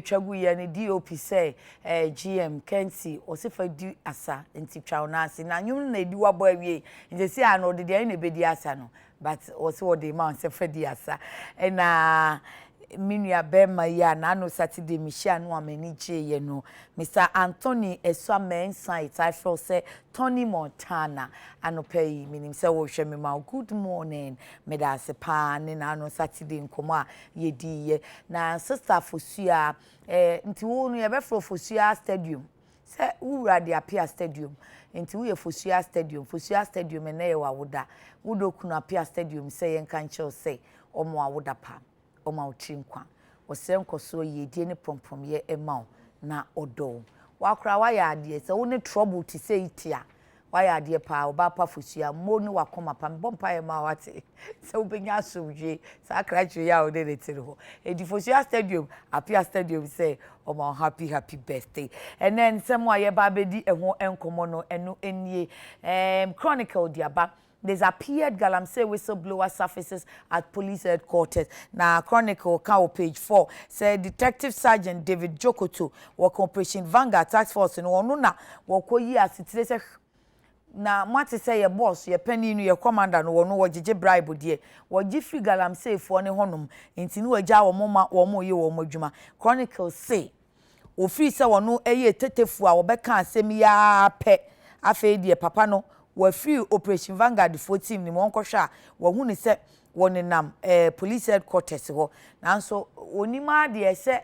twagu ye ne DOP say GM Kensi osifa di asa enti twa na ase na nyum na edi wabo awie nje si ano de de na bedi asa no but also the man se fa di asa na minua bema ya na no Saturday Michelle no amani je no Mr. Anthony Eswama insight I feel say Tony Montana anopai minim say wo hwe me ma good morning me da se pa ne na no Saturday nkomo a ye di ye na sister Fosua nti wo no ye be Fosua stadium say wura de apia stadium nti wo ye Fosua stadium na ye wa woda wodoku na apia stadium say ye nka nche say omo awoda pa oma otrinkwa osem koso ye die ne pompom ye ema na odo wakra wa ya ade se wo ne trouble ti say itia wa ya ade pa oba pa Fosua mo ne wakoma pa bompa ye ma wate se obenya asomdwe sa krachi ya ode ne tiri ho edi Fosua stadium apia stadium say oma happy birthday and then some wa ye ba bedi eho enkomo no eno enie chronicle diaba. There's appeared Galamsey whistleblower surfaces at police headquarters. Now, Chronicle cow page 4 said Detective Sergeant David Jokoto work Operation Vanguard Task Force in Onuna wako yi asitire na mwati say your boss your penny no your commander no wono wogege bribe die wogi free Galamsey fo ne honom nti no wagya wo mo ye wo modwuma. Chronicle say ofiri say wono eye tetefu a wobeka asem ya pe afa die papa no wa free Operation Vanguard 14 ni mo nkwohwa wa hu ni se wonenam police headquarters ho nanso onima de ese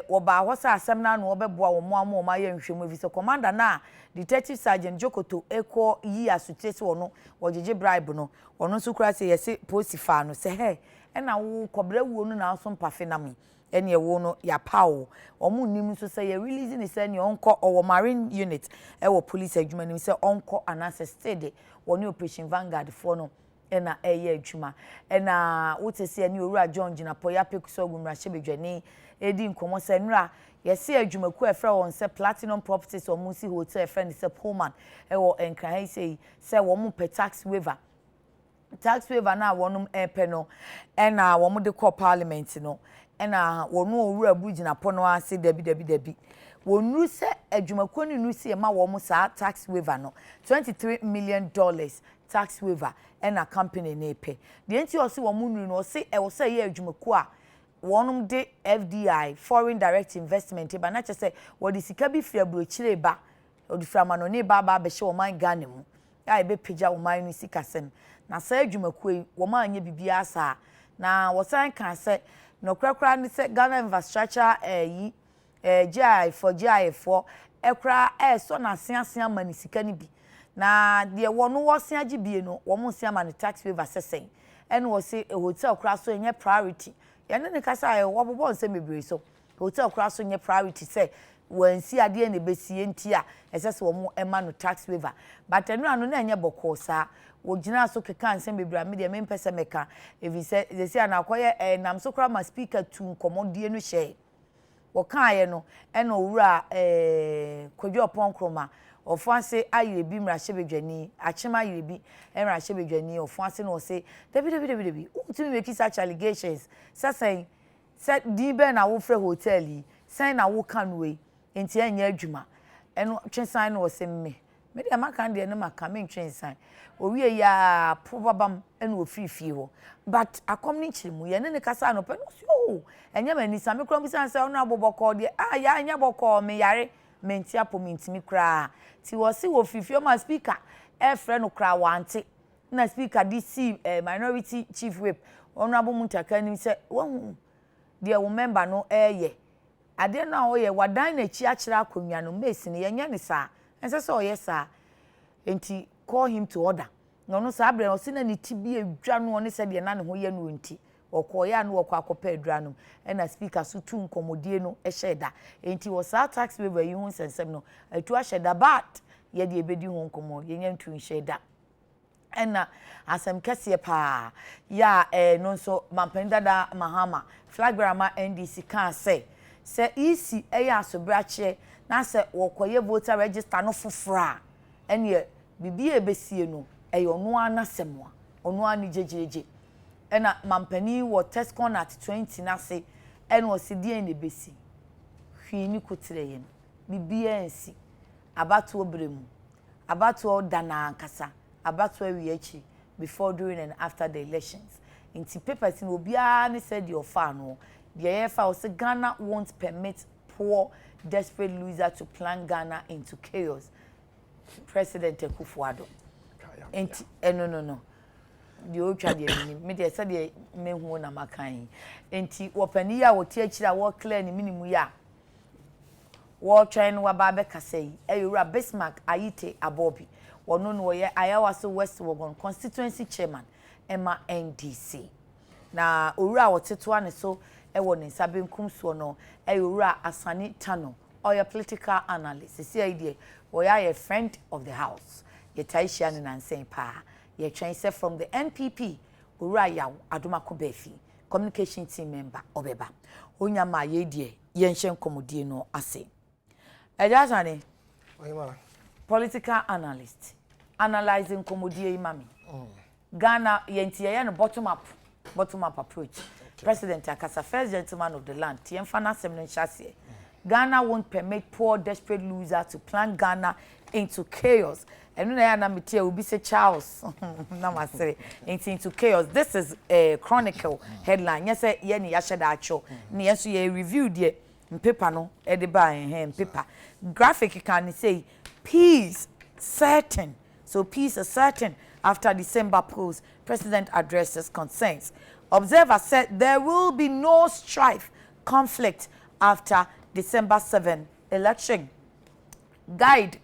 wo ba ho sa asem na no obeboa wo mo ama o ma ye nhwemu vi se commander na Detective Sergeant Jokoto eko yi asutese wono wogege bribe no wono so kura se yese posifa no se he na wo kobra wuo no na so mpafe na me ene wo no ya pawo omu nim so say ye release ni say ne onko owo marine unit wo police adwuma nim say onko anase steady woni Operation Vanguard for no ena eye adwuma ena wotese ani owura John Gina poya pekuso gumra hyebedwane edi nkomo say nra yesi adwuma ku efra won say Platinum Properties or Musi Hotel friend say Pullman wo enkan say wo mu pe tax waiver na wonum epe no ena wo mu de call parliament no ena wonu owura bugina pono ase dabi wonu se adwumako ni nu se ma wo mu sa tax waiver no $23 million tax waiver ena company na epe de enti o se wo mu nu no se e wo se ye adwumako a wonum de FDI foreign direct investment ba na che se wo de sika bi fia brochire ba o de frama no ne ba be hye wo man Ghana mu ya ebe pija wo man nu sika sem na sa adwumako yi wo ma anya bibia asa na wo san kan se no krakra ni se Ghana infrastructure GI for ekra so na siasia mani sika ni bi na de wono wo sia gibie no wo mo sia mani tax waiver sesen en wo se hotel kra so enye priority ya ne kasa wo bobo nse mebre so hotel kra so enye priority se wansi ade na besie ntia esese wo mo ema no tax waiver but enu anu na enye boko sa wo gina so keka nse mebre me de me mpese meka evi se ze ana akoye nam so kra ma speaker tu nkomodie no hye wo kaaye no ena owura kodwo ponkroma ofuanse ayebi mrahye achema ayebi mrahye bedwani ofuanse no say debi untumi make such allegations say dibe na wo frɛ hotel yi say na wo kanwe enti anya adwuma eno twensan no say me de maka de no maka me twensan owie ya probabam eno ofifie ho but akom ni chirimu ye ne kasa no pe no so enya mani same krom bisan say ono aboboko de ya anya boko me yare menti apo mentimi kra ti wo si wo fifie ma speaker e frɛ no kra wante na speaker DC minority chief whip honorable Muntaka nim say wo de wo member no ye ade na wo ye wadan na chi akira akonwa no mesi ne yenya ne sa ense so ye sa enti call him to order no sa abre o se na ne ti bi edwa no ne se de na ne ho ye no enti okoya no okwa akopa edwa no e na speaker so tu nkomodie no e sheda enti wo sa tax waiver yi hu sensem no atu a sheda but ye de ebedi hu nkomo ye nya ntu sheda ena asem kese pa ya no so mampendada mahama flag grama NDC kan say isi eya asobrache na se wokoye voter register no fofora ene bibi ebesie no eyo no anasemwa ono ani jejeje ena mampani wo test con at 20 na se ene o se die ne besi hwi ni kutire yen bibia ensi abato obremu abato dana ankasa abato awiachi before during and after the elections inti papers in obia ne said your fan no the EFA was Ghana won't permit poor desperate loser to plunge Ghana into chaos. President Akufo-Addo. No. The old tragedy, me dey say the me hu na makan. Enti wopani ya woti akira wo clear ni minimu ya. Wo try no ba be kasei. Eyura Bismarck Ayite Abobi. Wono no ye Ayawaso West Wogon constituency chairman Emma NDC. Na owura woteto ane so ewo ne nsa benkum so no owura Asani Tano or your political analyst. See idea we are a friend of the house. Ye taishia ne nansen pa. Ye train say from the NPP owura yaw Adomako Befi communication team member obeba. Onya ma ye die ye nhye nkomodie no ase. Ejasane political analyst analyzing komodie imami. Ghana yentie no bottom up approach. Okay. President Akasa, first gentleman of the land, Tiemfana Semnen Chassie. Ghana won't permit poor, desperate loser to plunge Ghana into chaos. And when I am will be say Charles, into chaos. This is a chronicle headline. Yes, Yenny Yashadacho. Yes, you reviewed it in paper, no, ediba in paper. Graphic can say peace certain. So peace is certain after December polls. President addresses concerns. Observers said there will be no strife, conflict after December 7 election.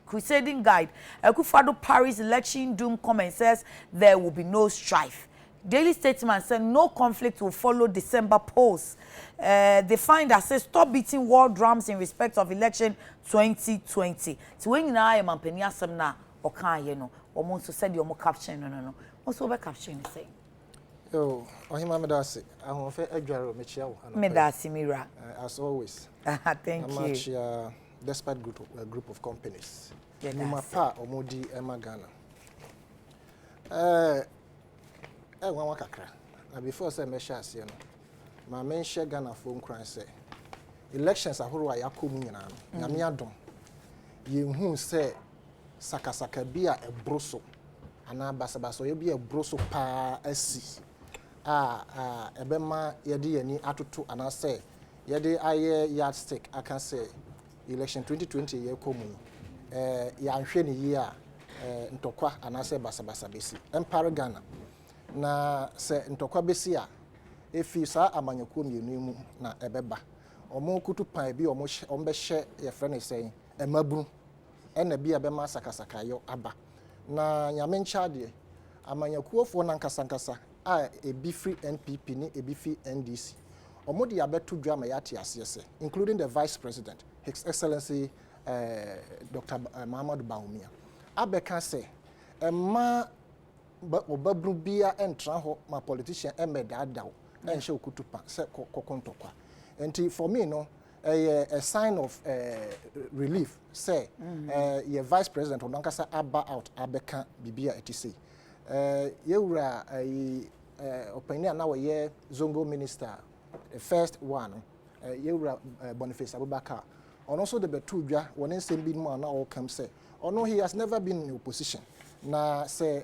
Crusading guide, Akufo-Addo Paris election doom comment says there will be no strife. Daily Statement said no conflict will follow December polls. They find that says stop beating war drums in respect of election 2020. So when you know I am Penia Semna or can you know, almost said your more caption no. Also be caption say. Yo, Ohima Medasi, I want to Edward Michelle. Medasi Mira. As always. Thank you. Much despite group of companies. Pa Omodi Emma Ghana. One kakra. Na before say me share say no. Ma men share Ghana phone cry say. Elections ahoro ayakom nyina no. Nyame adom. Ye hu say sakasaka bia ebroso. Ana basabaso ye bia ebroso pa asi. Ebema yedi yani atoto ana say yedi aye yardstick aka say election 2020 ye komu. Ya hwe ne yi a ntokwa ana say basabasa besi. Empire Ghana. Na se ntokwa besi a efi sa amanyako mienu mu na ebeba omo kutu pan bi omo be hye ye frene sen emabru ena bi abema sakasaka yo aba na nyame nchade amanyakuofo nankasa a ebi free NPP ni ebi free NDC omo de abeto dwama yate asese including the vice president His Excellency Dr. Muhammad Bawumia abeka se ema obabru bia entra ho ma politician emedadaw enhye okutupa se kokontokwa enti for me no a sign of relief say your vice president onankasa aba out abeka bibia etisi yewura opinion na we zongo minister the first one yewura Boniface Abubakar and also the betudwa won nsem bi mu na all come say no he has never been in opposition na say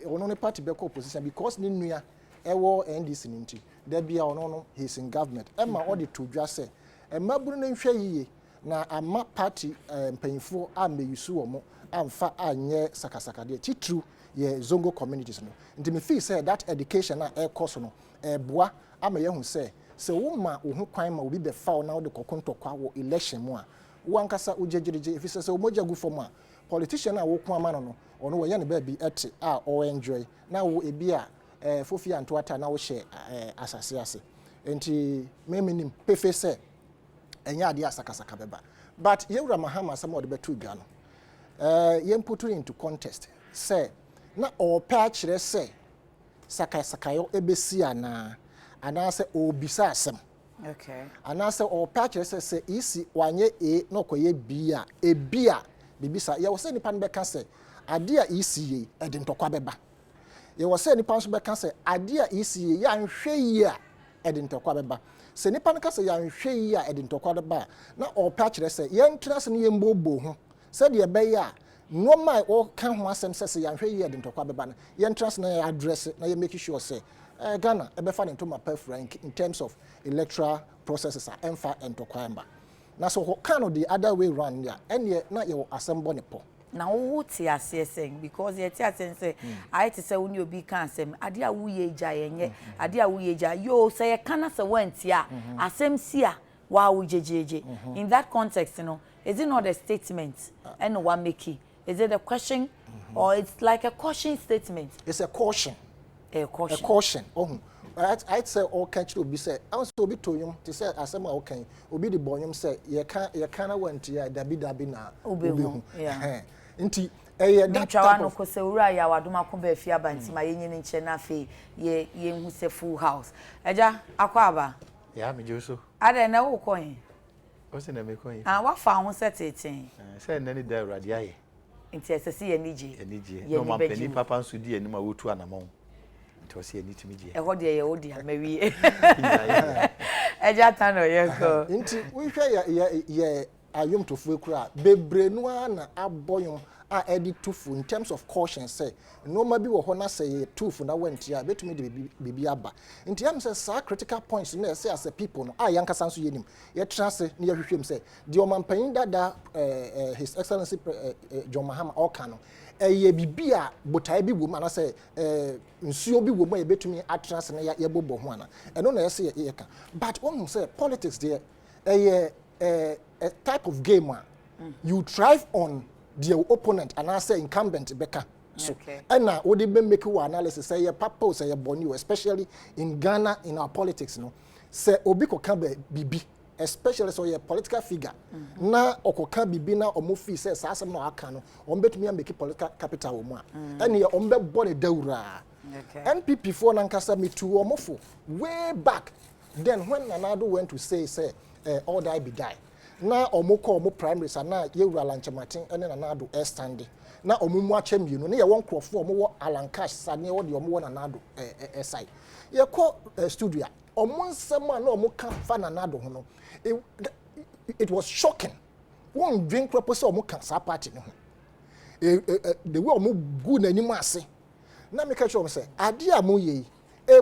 ono ne party be opposition because ni nua ewo NDC ninti there be ono he's in government emma all the tudwa say emaburu ne hwe yiye na ama party mpanyifo ameyusu omo amfa anye sakasaka de titru ye zongo communities no nti me feel say that education na e course no boa ama ye hu say se wo ma wo hu kwan ma obi be fa na wo de kokontokwa wo election mu a wo ankasa ujejirije if say omoja gu form a politician na wo ko ama no ono wo ye ne ba bi ete a o enjoy na wo ebi a fofi antoata na wo share asase ase enti memenim pefe say enya ade asakasaka beba but yewura mahama some of the betu dwa no yem put into contest say na o pa kire say sakasaka yo ebesi ana say obisa asem okay ana say o pa kire say isi wanye na okoye b a ebia bibisa ye wo say nipa nbeka say ade a isi ye ede ntokwa beba ye wo say nipa nso beka say ade a isi ye ya nhwe ye a ede ntokwa beba se nipa nka se yanhwe yi a edi ntokwa de ba na o pa kire se yentra se ne yembobo ho se de be ya no mai o kan ho asem se yanhwe yi edi ntokwa be ba na yentra se na ya address na ye make sure se Ghana ebe fa into my preference in terms of electoral processes are emfa ntokwa emba na so kind of the other way round ya ene na ye assemble ne po na wo ti ase sen because ye ti ase say I ti say woni obi kan asem ade a wo ye gya yenye ade a wo ye gya yo say ye kana say wenti a asem si a wa wo jejeje in that context you know is it not a statement and one make is it a question or it's like a caution statement? It's a caution. A caution. A caution. Oh, I'd say all country will be said. I was to be to you to say as I'm okay. Obi the boy say you can't went here. Dabi na. Obi. Yeah. Inti that type of ko se ura ya wadoma ko ba fia ba nti ma yenye ne nche na fe ye hu se full house. Eja akwa aba. Ya me joso. Ade na wo koyin. O se na me koyin. Ah wa fa ho seteten. Say na ni da urade aye. Nti esese ye nije. Enije. No man pani papa nso di anim a wotu anamon. Nti o se ani timi je. Eho de ye odi amawie. Eja tano ye ko. Nti we hwe ye ayom tofu ekura bebre no na aboyom a edi tufu in terms of caution say no ma bi wo ho na say tufu na wenti a betumi de bibi aba nti am say sa critical points na say as a people no a yankasa nso yenim ye trase na ye hwehwem say the omampanyin dada his excellency John Mahama oka no ye bibi a botae bi wo ma na say nsuo bi wo ma ye betumi atrase na ye bobo ho ana eno na ye say ye ka but one say politics there a type of game where you thrive on the opponent and I say incumbent beka. So and now what they make you analysis say your papa say your bonu, especially in Ghana in our politics, no. Say obiko kambe bibi, especially so your political figure. Na okoka bibi na omufi say asem no aka no, ombetumi make political capital omo a. And your ombe bone deura. NPP for nankasa me to omofo way back. Then when Nanado went to say all die be die. Na omoko omo primaries na yewura lanchamatin ene Nanado estande na omumu achem you no na ye won krofo omo wo alankash sane wo de omo wo Nanado side ye ko studio omo nsem na omo ka fa Nanado ho no it was shocking won drink purpose omo ka sa party no the way omo gu na nimu ase na me ka sure say ade a mo ye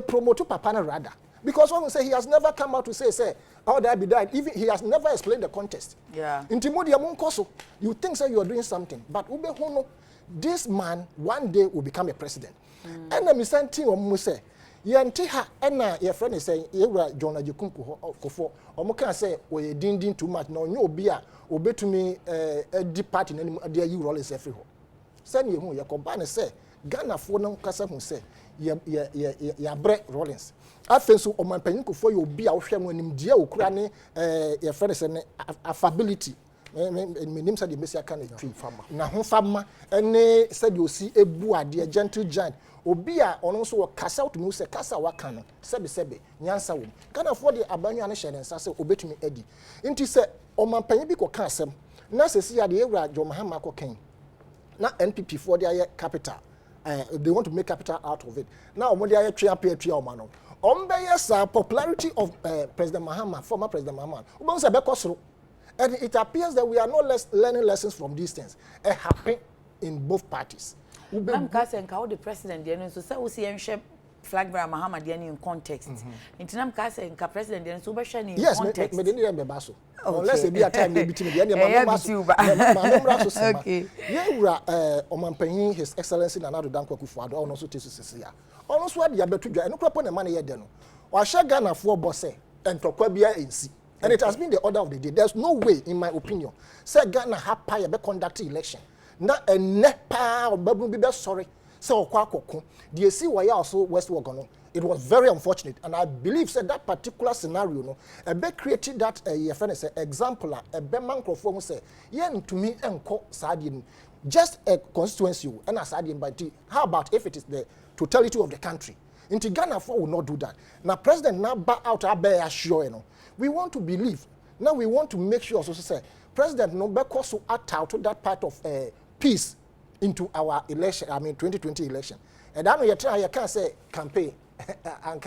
promote papa na rather because one will say he has never come out to say how that be died. Even he has never explained the context. Yeah. You think that you are doing something, but this man one day will become a president. And I'm saying, say, Yantiha, and your friend is saying, John Ajukunku Kofo, or Moka say, or you didn't too much, no, no beer, obey to me a deep party, and dear you rollers everywhere. Send you who your company say, Ghana for no Casa who say, ya break Rollins. Afenso o manpanyin ko for you bi a wo hwem anim dia okura ne your friend say affability me nim say the mesia kan twi na ho fama ene say the osi ebu ade gentle giant obi a ono so kasa to me say kasa waka no sebe nyansa wo kana for the abanyu ane hye nsa say obetumi edi nti say o manpanyin bi ko ka asem na sesi ya de ewura John Mahama ko kan na NPP for their capital they want to make capital out of it now omo dey twa pia o ma no yes, popularity of President Mahama, former President Mahama, and it appears that we are not learning lessons from these things. It happened in both parties. I'm casting how the president, so say we see flag bearer Mahama in context. In time casting president, so in context. Yes, unless it be a time they between the okay. Yeah, Omanpanyin, His Excellency Nana Dankwa Kufuor, also to also what the abetuja and no na money yet no wa sha Ghana for boss and tokwabia ensi and it has been the order of the day. There's no way in my opinion say Ghana happy be conduct election na nepa obabu be sorry say okwa akoko the see why also westward no. It was very unfortunate and I believe said that particular scenario no a be created that your friend say example a be man crofo say yen to me enko sadie just a constituency and as sadie but how about if it is the totality of the country? Into Ghana will not do that. Now, President now back out our bear sure, you know. We want to believe. Now we want to make sure also say President no because to act out that part of peace into our election, 2020 election. And I know you can't say campaign and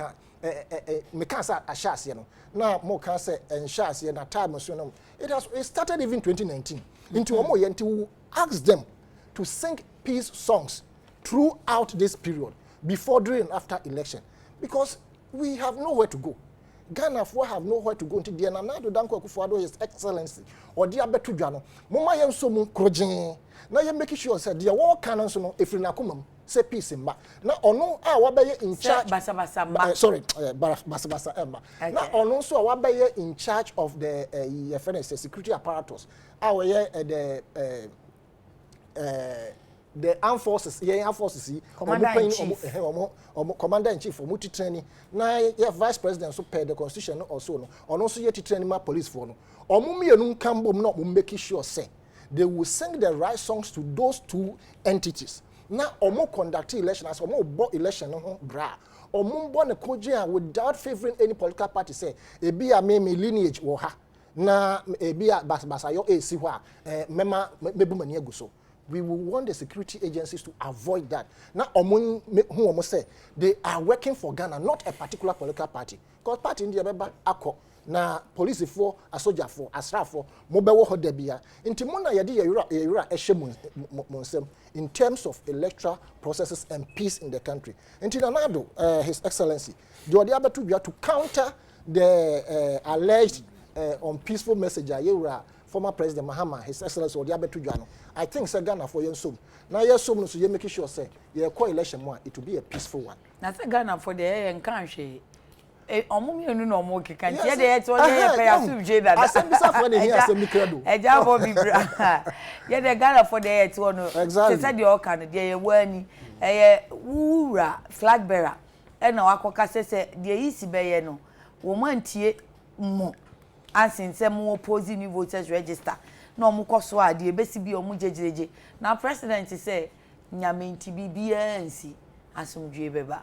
me can say a shas you know now more can say and shas na time so no it started even 2019 into omo ye nti ask them to sing peace songs throughout this period before during and after election because we have nowhere to go. Ghana for have nowhere to go into the Nana Danko Kufuado His Excellency or dear Betujano. Mama yam so mun krojin. Now you making sure said dear war canon so if na kumam say peace in ba. Now ono wabaye in charge sorry basa emma. Now ono so wabaye in charge of the FNS security apparatus. The armed forces, armed forces, commander in chief for multi training. Now, vice president so pay the constitution also no. Or also yet training my police for no. Or mummy and cambo not making sure say they will sing the right songs to those two entities. Now, or more conduct election as or more election no bra. Or mumbo ne koja without favoring any political party say e be a me lineage or ha. Na e be a basayo e siwa mema mebumani guso. We will want the security agencies to avoid that. Now, who almost say they are working for Ghana, not a particular political party. Because party in the Abeba Ako, na police for, a soldier for, a staff for, mobile hodebia. In Timona Yadi in terms of electoral processes and peace in the country. In Tinanado, His Excellency, the other to counter the alleged unpeaceful message former President Mahama, His Excellency Odiabe Tujano. I think say Ghana for your soul. Now your soul so you make sure say your co-election one, it will be a peaceful one. Now say Ghana for the air and country. Omumi enu no mo ke kan tie de to ye pay asum je that. Asem bisa for the here asem mikredo. Eja bo bibra. Ye de Ghana for the air to no. Exactly. Say the all kan de ye wani wura flag bearer. E na wakoka say de isi be ye no. Wo mantie mo. Asin say mo opposing new voters register. No mo koso ade ebesi bi omo jejeje. Na president say nyame nti bibia nsi asumdwe beba.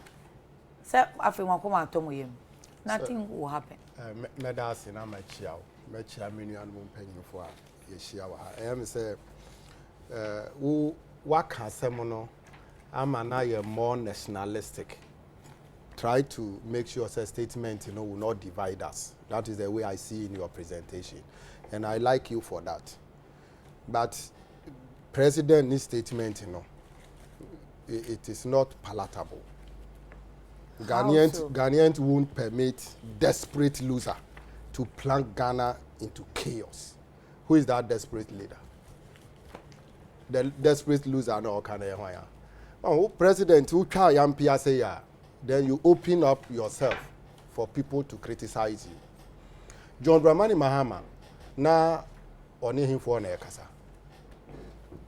Say afi mo akoma atomo yem. Nothing will happen. Medasi na machia menu and mpanyinfo a yehia wa. Em say wo waka semono ama na ye more nationalistic. Try to make sure say statement will not divide us. That is the way I see in your presentation, and I like you for that. But president's statement it is not palatable. Ghanaians won't permit desperate loser to plunge Ghana into chaos. Who is that desperate leader? The desperate loser no can president who try yampia say then you open up yourself for people to criticize you. John Dramani Mahama na oni him for na ekasa.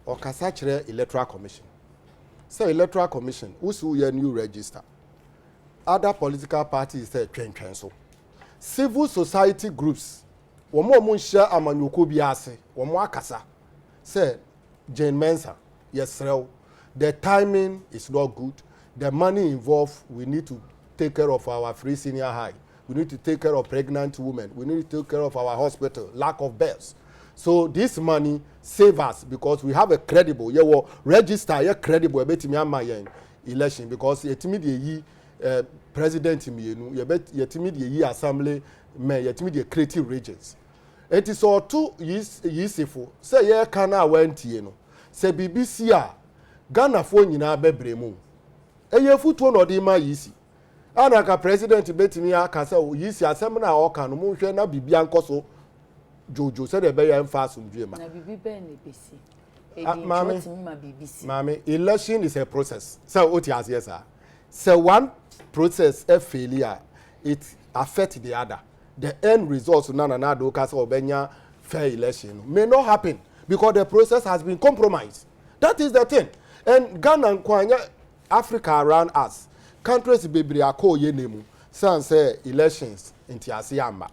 Okasa chere electoral commission. Say electoral commission usu ye new register. Other political parties say twen so. Civil society groups womo share amanyoko bi ase womo akasa. Say Jane Mensa yesrew the timing is not good. The money involved, we need to take care of our free senior high. We need to take care of pregnant women. We need to take care of our hospital, lack of beds. So this money save us because we have a credible, register credible election because president assembly creative regions. It is all too useful. Say yeah kana went say BBC Ghana phone nyina bebremu. Eye futu no de ma yisi. Anaka president betimi aka say yisi asem na o kan no mo hwe na bibia nkoso jojo say de be ya mfa asomdwe ma. Na bibi be na besi. Mami, election is a process. So what you say sir? So one process a failure, it affect the other. The end result na do ka say obenya fair election may not happen because the process has been compromised. That is the thing. And Ghana and Kwanya Africa around us, countries bebre akọ ye nemu, say elections inti asiamba.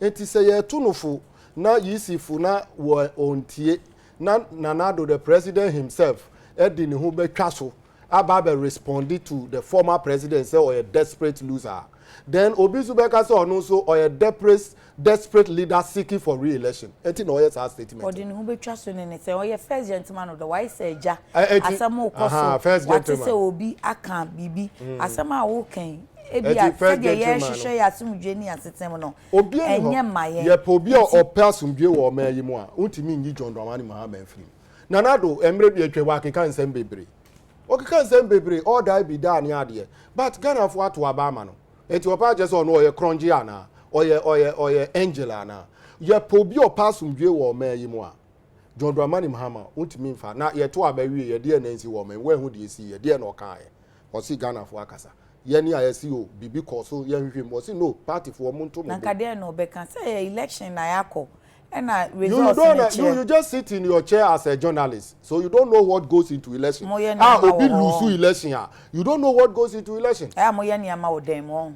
Enti say ye tunufu na yisifu na wo ontie na nanado the president himself edi ne ho betwa so ababe responded to the former president say or a desperate loser. Then Obisu Beka say ono so or a desperate leader seeking for re-election. Enti no yes statement. Odi ne ho betwa so ne say or first gentleman of the why say ja asamo koso. First gentleman. What say obi aka bibi asama wo kan ebia said ye hwehwe ya asumdwe ni asetem no enye maye ye pobi o asumdwe wo ma yi mu a untimi nyi John Dramani Mahama afiri nanado emre bi atwa wa keka nsem bebre o keka nsem bebre all die be da ni ade but Ghana fo ato aba ama no enti opa je so no oye crongy ana oye angel ana ye pobi o asumdwe wo ma yi mu a John Dramani Mahama untimi mfa na ye to abawie ye de na nsi wo ma we hu de si ye de na o kan ye o si Ghana fo akasa yeni ayesi bibi koso ye hwehwem o si no party for monto mo na kade no be kan say election na yakọ na results you just sit in your chair as a journalist so you don't know what goes into election obi lose election you don't know what goes into election mo ye niam wo dem mo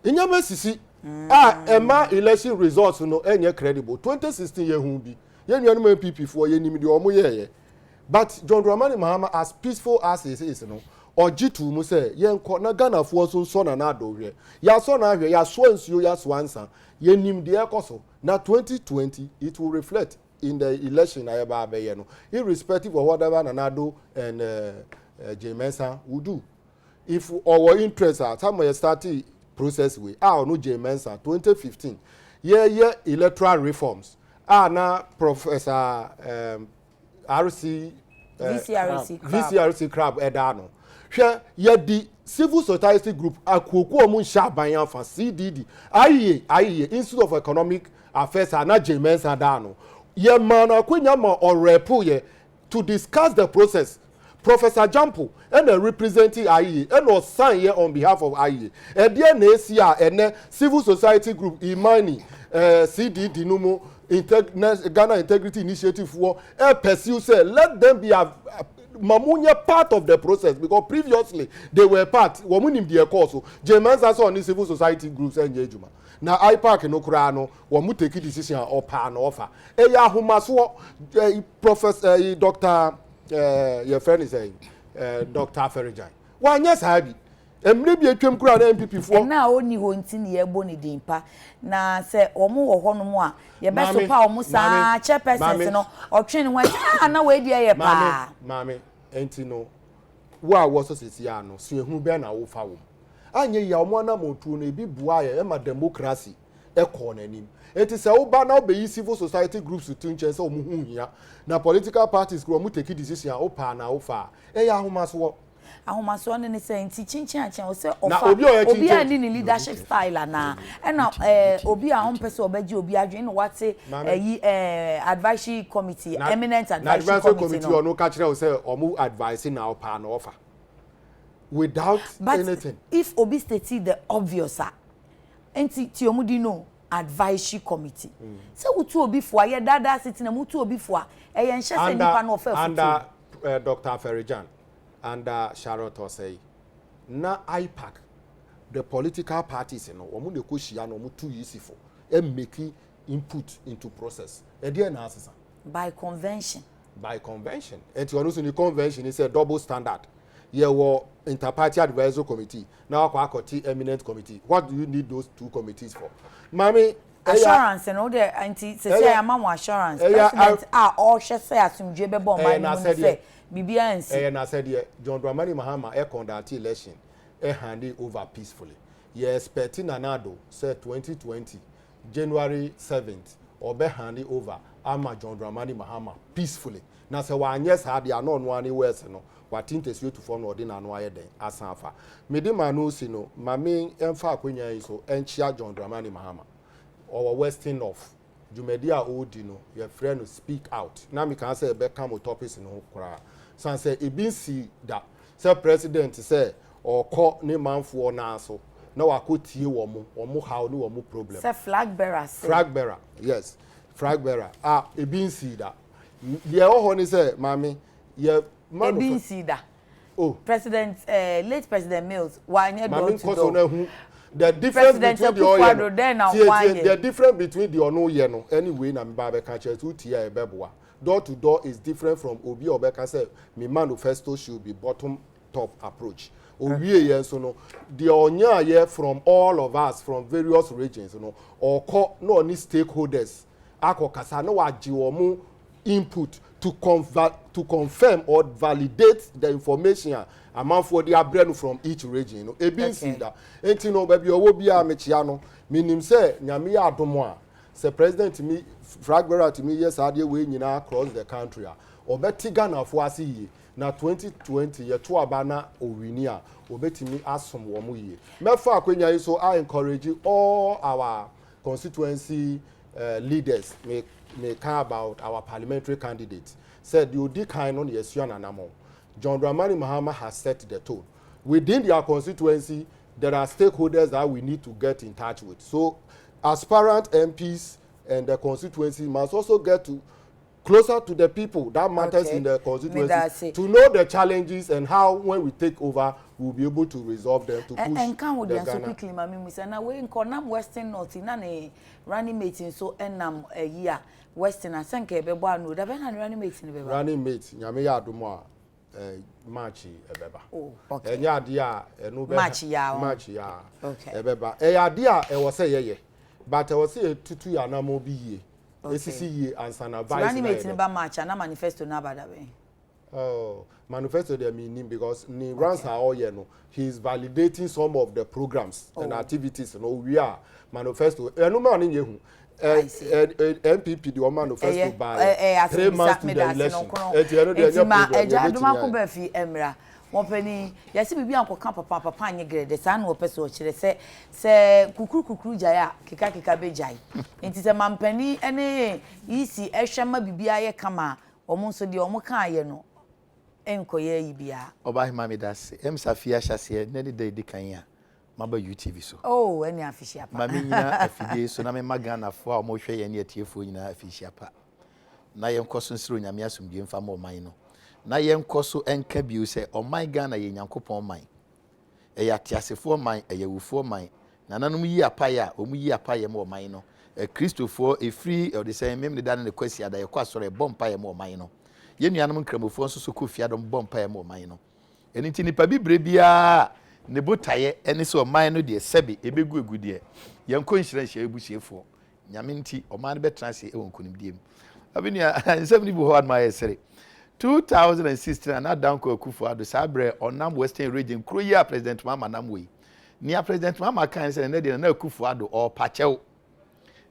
inyama sisi ema election results no enye credible 2016 ye hu bi ye nuanu MPP for ye nim de omo ye but John Dramani Mahama as peaceful as he is no ojitu mu say yenko na Ghana fo so na na adowre ya so na ahwe ya so ansuo ya so ansa ye nim de ekoso na 2020 it will reflect in the election ayeba abeye no irrespective of whatever Nanado and Jemensa will do if our interest at time we start process we no Jemensa 2015 yeah electoral reforms na Professor VCRC crab edano hwe ye di civil society group akoku omu shaban afa CDD aye Institute of Economic Affairs na Jemensa dano ye man akwanya ma orepo ye to discuss the process Professor Jampo and representing IE and sign here on behalf of IE and there na sia ene civil society group imani CDD numo Ghana Integrity Initiative for pursue say let them be mamunya part of the process because previously they were part womunim the course Jemensa so on civil society groups enye ejuma na IPAC no kura no wo mu take decision opa na offer ya homaso Professor Dr. Your friend is saying Dr. Ferrijan wanya sabi emre bi atwam kura na MPP fo na oni ho ntini ye bo ni dimpa na se omo wo ho no mu a ye be so pa omo sa chairperson no otwe ni wan na we dia ye pa mame enti no wo so sesi ya no so ehu be na wo fa wo anye ya omo na motu no ebi bua ye ma democracy e ko nanim enti se wo ba na obeyi civil society groups to nche se omo hu hia na political parties go omo take decision o pa na wo fa e ya ahomaso ahomaso ne say nti chinchin achen o say ofa obi ani ni leadership style na na obi a on pese obaji obi adwen no wate advisory committee eminent advisory committee ono ka kire o say omo advising na opa na offer without anything if obi state the obvious enti ti omudi no advisory committee say wutu obi fo aye dada sitting na mutu obi fo e ye nhye se nipa no offer under Dr. Ferrijan and Charlotte Osei na IPAC the political parties no omo de ko hia no omo too easy for and making input into process e dey na asesa by convention and you also the convention is a double standard ye wo interparty advisory committee now akoti eminent committee what do you need those two committees for mami assurance no dey anti say am assurance president all hwe say asumdwe be bo man no say bibia nsi na said ye John Dramani Mahama conduct election hand it over peacefully ye expecting Nanado say 2020 January 7th or be hand it over ama John Dramani Mahama peacefully na say wa anyes ha dia no no ani west no what interest to form order na no aye den asanfa mede manu si no mame emfa akwanya yi so enchia John Dramani Mahama or western of Jumedia odi no your friend speak out na me can say be come topics no kura san say e bin see that say president say or call ne manfo na so na wakotie wo mo how no wo problem say flag bearer yes flag bearer e bin see that the ho ni say mami ye man e bin see that president late president Mills why near door to door the difference between the difference between the ono ye no anyway na me ba be catch to tia e beboa door to door is different from obi obeka say me manifesto should be bottom top approach owie ye so no the onya ye from all of us from various regions you know or no any stakeholders akokasa no waji wo mu input to confirm or validate the information amount for the abrenu from each region. You know, see that. Ain't no baby owo bia mechiano. Minim say nyame ya adomo a. Say president me fragbera to me yes ade we nyina across the country. Obeti Ghana for asi na 2020 ye to abana owini a obetimi asom wo mo ye. Mefa akwenya so I encourage all our constituency leaders may care about our parliamentary candidates. Said you did kind on yes you anamo. John Dramani Mahama has set the tone. Within their constituency, there are stakeholders that we need to get in touch with. So aspirant MPs and the constituency must also get to closer to the people that matters in the constituency to know the challenges and how when we take over we'll be able to resolve them to push and can we the so quickly mami we say na we nkonam western north na ne running mate so enam a year western asanka e bebo anu da be na running mate ne beba running mate nyame ya adomo a March ebeba oh okay enya ade a enu be March ya okay ebeba ade a e wo say yeye but e wo say tutu ya na mo bi ye esisi ye answer na advice running mate ne ba March na manifesto na bada be oh manifesto they mean because ni runs are all you know he is validating some of the programs and activities you know we are manifesto enu ma ni yehu MPP the manifesto by 3 months to the election aduma ko ba fi emra won pani yesi bibi ankoka papa anye grade sa na opeso kire se kukuru jaya kika be jai enti se mampani ene isi ehwema bibi aye kama omo so de omo kan aye no enkoye yi bia Obahima me das emsafia hyase ne de kan ya maba UTV so oh ene afishia pa mama nyina afidie so na me magana fo a mo hwe ye ne atiefo nyina afishia pa na ye nkoso nsiro nyame asomdie mfa ma oman no na ye nkoso enka biu se oman Ghana ye nyankopon oman e ya tiasefo oman e ya wufo oman na nanom yi apaya omu yi apaya ma oman no Christopher e free or the same mem ne dan ne kwasi ada ye kwasore bompa ye ma oman no ye nuanom nkramofo nso so kofia dom bompa ye ma oman no eni ti nipa bibre bia ne botaye ene se oman no de sebe ebegu egudie yenko nhira hia ebusiefo nyame nti oman no betranse e wonkonim diem abinia nsem ni bu ho adma yesere 2016 na danko akufo ado sabre onam western region kro ya president mama namwe ni a president mama kan se ne de na akufo ado o pachew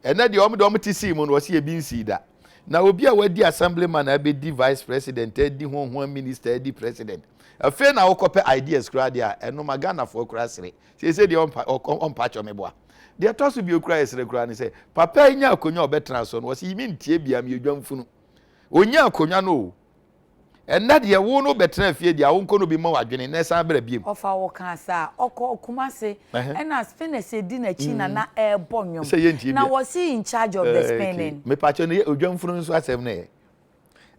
ene de omde omtisi mu no wo se e binsi da na obi a wadi assemblyman na be di vice president edi honhon minister edi president afi na wokope ideas kra dia eno magana fo kra sere se de on pacho meboa de to so bi okra sere kra ni se papa nya akonya obetra so no wo se yimi ntie bia me odwamfunu onya akonya no ena de wo no betra fie dia wo nko no bi ma wadwene na san bra biem ofa wo kan sa okumase ena spinner edi na chi na bonwom na was he in charge of the spinning me pacho ne odwamfunu nso asem na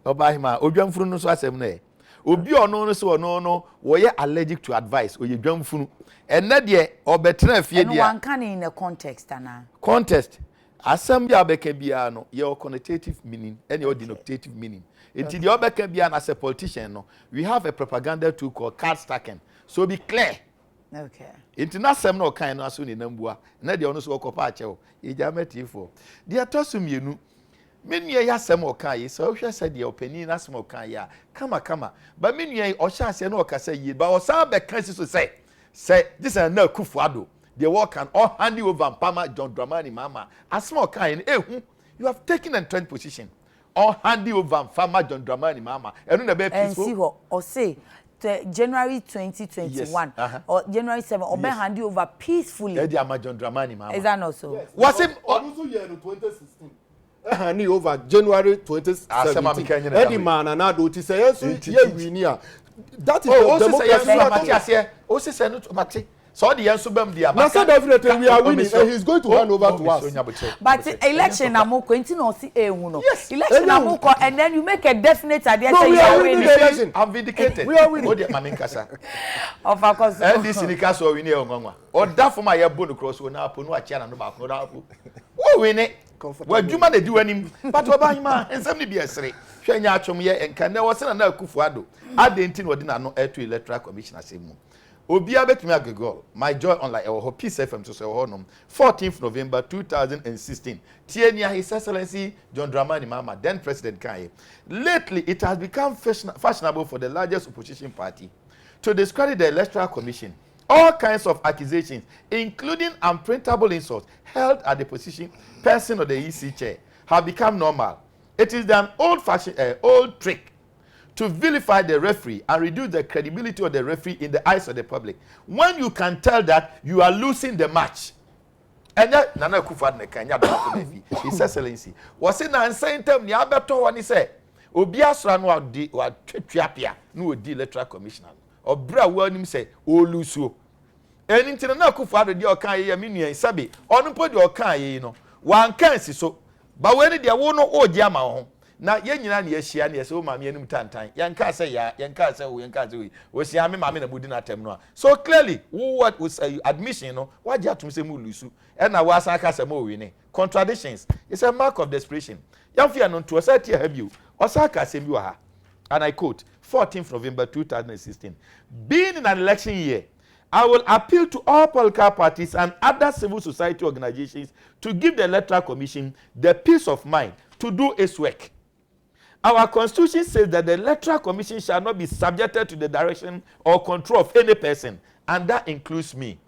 Obahima odwamfunu nso asem na obi ono no so ono no wo ye allergic to advice oye dwamfunu ena de obetra fie dia one can in a context ana context assembly abeka bia no ye connotative meaning any denotative meaning until the obeka bia na as a politician no we have a propaganda tool called card stacking so be clear okay international no kan no aso ni nambua na de ono so okopa achewo ejametifo de atosumienu menua ya sem okan yi so hwe se de opani na sem okan ya kama ba menua yi ohya no okasa yi ba osa be kan si so say this is na kufu ado the work and all handing over Pama John Dramani Mama as small kind you have taken a trend position all handing over Pama John Dramani Mama and na be peaceful or say January 2021 or January 7 or be handing over peacefully e dia John Dramani Mama is that not so was it also year 2016 handing over January 2017 Eddie man and ado ti say yes ye wini a that is the democracy o se no mate so the yanso bam dia but definitely we are winning and he's going to hand over to us but election na mo kwenti na si ehu no election na mo and then you make a definite idea say you are winning I'm vindicated we are winning o de mamenkasa of course and this nika so winning e nwanwa o da for my yebo no cross na apo no achia na no ba ko da apo o winning wadwuma na di wanim but Obahima ensem ni bi esere hwanya atwom ye enka na wo se na akufu ado adenti no de na no to electoral commission asemu Obia betumi agegol. My joy online or Peace FM to say 14th November 2016. Tienia His Excellency John Dramani Mahama, then President Kanye. Lately, it has become fashionable for the largest opposition party to discredit the Electoral Commission. All kinds of accusations, including unprintable insults, held at the person of the EC chair, have become normal. It is an old-fashioned, old trick to vilify the referee and reduce the credibility of the referee in the eyes of the public. When you can tell that you are losing the match, and that Nana Akufo-Addo Kenya His Excellency was in an same time ni abeto woni say obi asra no odi wa twetwapia no odi electoral commissioner obra wanim say o lusuo eni ntina na Akufo-Addo de okan ye me nuan sabe onu po de okan ye no wan kan si so ba we ni de wo no oji ama ho na ye nyina na ye hia na ye se o maame anim tantan yanka say ya yanka say o yanka say o hia me maame na budi na tem no so clearly what was admission no waje atum say mu lusu and na wasa ka say mo wini contradictions. It's a mark of desperation. Yamfia no to say have you osaka say bi wa ha, and I quote 14th November 2016, being in an election year, I will appeal to all political parties and other civil society organizations to give the Electoral Commission the peace of mind to do its work. Our constitution says that the Electoral Commission shall not be subjected to the direction or control of any person, and that includes me.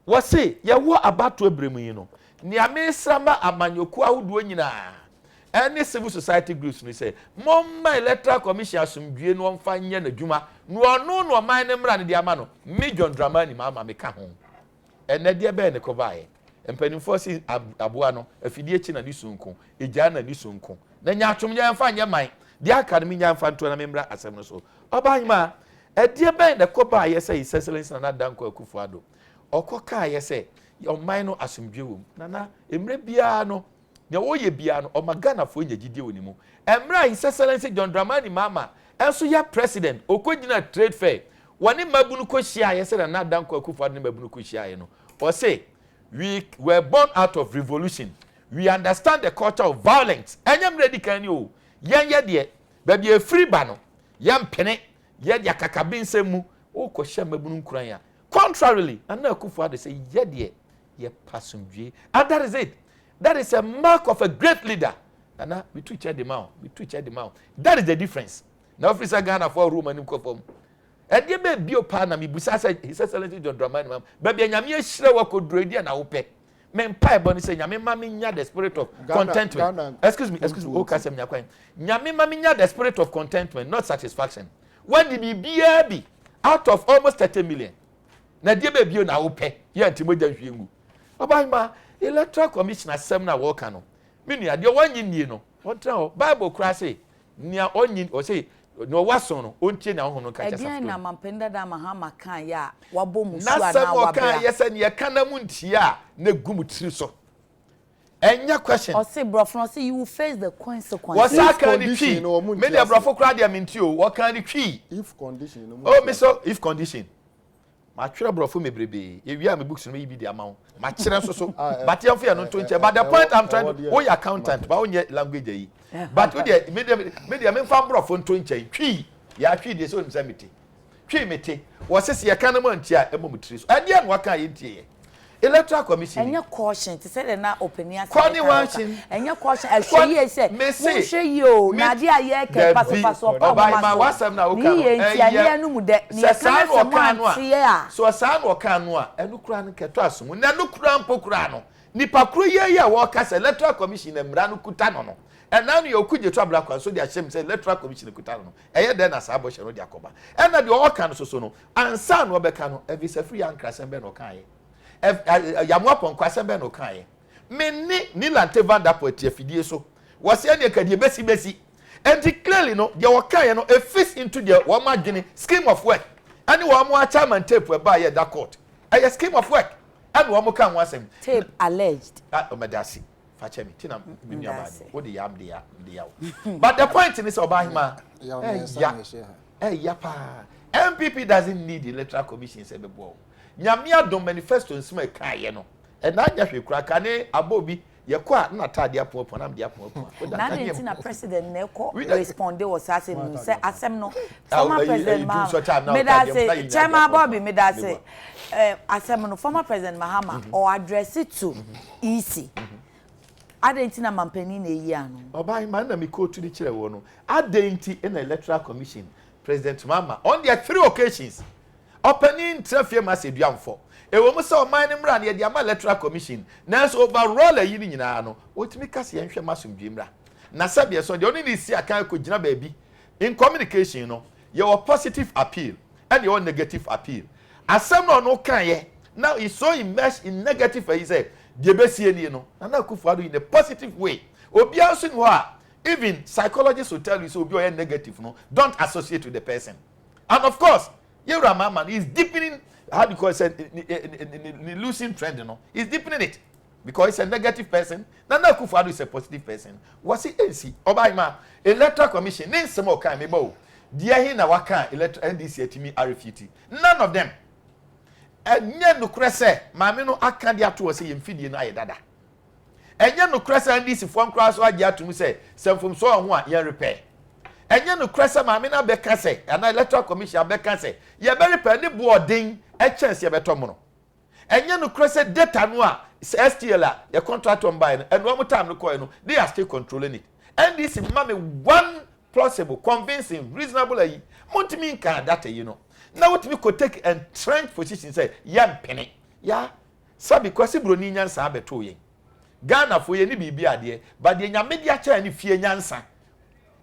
What say? Ya what about to Ebremu, you know? Niame Samba Amanyoku Ahudu nyina. Any civil society groups we say, Mama Electoral Commission asumdue no mfa nye na dwuma. No man nemra ne dia ma no. Me John Dramani Mahama me ka ho. Ene dia be ne kobae. Empanimfo si aboa no afidie chi na ni sunko. Eja na ni sunko. Na nya atwom nya mfa nye man. Dia academy nya mfa nto na memra asem no so. Obahima edie be ne kobae say His Excellency na Danko Akufo-Addo. Okoka ye say your no asumdue wom. Nana emre bia no ne woye bia no omagana fo nya gidie wonimu. Emra His Excellency John Dramani Mahama enso ya president okogina trade fair. Wani mabunu ko hia ye say na Danko Akufo-Addo ne mabunu ko hia ye no. Or say we were born out of revolution. We understand the culture of violence. Enyam ready kan you. Yen ye de baby e free ba no. Yam pene ye de akakabin semu o ko hia mabunu nkuran ya. Contrarily, and now Akufo-Addo say, ye pasumdue. And that is it. That is a mark of a great leader. And now we twitch the mouth. That is the difference. Now, Officer Ghana for room and conform. And you may be a partner, me Busasa, His Excellency John Dramani, baby, and Yamia Shrewa could ready and I'll pay. Men pie bonny say, Yami Maminya, the spirit of contentment. Excuse me, okay, Yami Maminya, the spirit of contentment, not satisfaction. When did he be out of almost 30 million? Na die be bio na wo pe ye antimoja hwiengu obahima Electoral Commission asem na wo ka no me nua de wanyi nie no wontra ho Bible kura say nia onyi o say no waso no ontie na ho no ka cha sa na mampenda da Mahama kan ya wabo musu na na wa kan yesa ne kana mu ntia na gum tiri so enya question o say bro from say you will face the consequences. What's that kind of tree me de bro for kura de mentio what kind of tree if condition no oh me so if condition ma twere brofo mebrebe ewia me books no yi bi di amount ma kyere so but you fear no to nche but the point I'm trying to we accountant ba onye language yi but we dey media me fam brofo nto nche twi ya twi dey so nsamiti twi mete wo sese ye kan mo ntia emomutiri so ade an waka ye ntie Electoral Commission enya caution to say na opinion enya caution ehwe say mo hwe yo na de aye ke paso pa ma wasam na oka enya no mu de ni kan se mo antie a so san wo kan no a enu kura no keto asom na enu kura mpokura no nipa kuro ye wo ka se Electoral Commission na mra no kuta no na no yokuje to abra kwa so de ahyem se Electoral Commission kuta no eye de na sa bo hye no de akoba na de wo ka no so no ansa no be ka no e visa free ankrasem be no kan ye yamwapon kwasembe no kan me ni lante vanda poetie fidie so wase ane kadie besi and clearly no de wokan no e fits into the womadwene scheme of work ani wo mo chairman tape we ba ye da court a scheme of work and wo mo kan wasem tape alleged omedasi fache me tina me nua wo de yam de ya but the point is obahima pa MPP doesn't need the Electoral Commission sebebo Nyamia do manifesto nsima kaye no. E na nya hwekura ka ne abobi ye kwa na tade apopo na mde apopo na na president na ko responde was asem no say asem no former president Mahama me da say chairman Bobby me da say asem no former president Mahama or address it to EC Adekye na mampani na eyi ano oban man na me ko tu di kire wo no Adekye in the electoral commission president Mahama on their 3 occasions opening traffic mass eduamfo e wo mo se o man mra na ye di ama electoral commission na so overall ayi ni nyina no otimi kase ye hwe masomdwe mra na sabe so de oni ni si akan ko gina ba bi in communication no your positive appeal and your negative appeal asem no no kan ye now is so immersed in negative he say de besie ni no na Akufo-Addo in a positive way obi also no a even psychologists will tell you so obi o negative no don't associate with the person and of course Yura Mama is deepening how do you call it losing trend you know he's deepening it because he's a negative person Nana Akufo-Addo is a positive person was he AC Obaima electoral commission nin semo kan mebo dia hi na waka electoral NDC atimi RFT none of them enye no krese maame no aka dia to se yemfidie no ayedada enye no krese NDC fo nkra so agye atum se semfom so ho a ye repair enye no krese maame na beka se ana electoral commission beka se ye be repair ni boarding e chance ye beto mo no enye no krese data no a STL a ye contract on buy no and one time no call no they are still controlling it NDC mame one plausible convincing reasonable ayi montimi kan data you know now what we could take and trench position say yam penny ya sabi kwasi broni nyansa abeto yen Ghana fo ye ni bibi ade but de nyame dia cha ni fie nyansa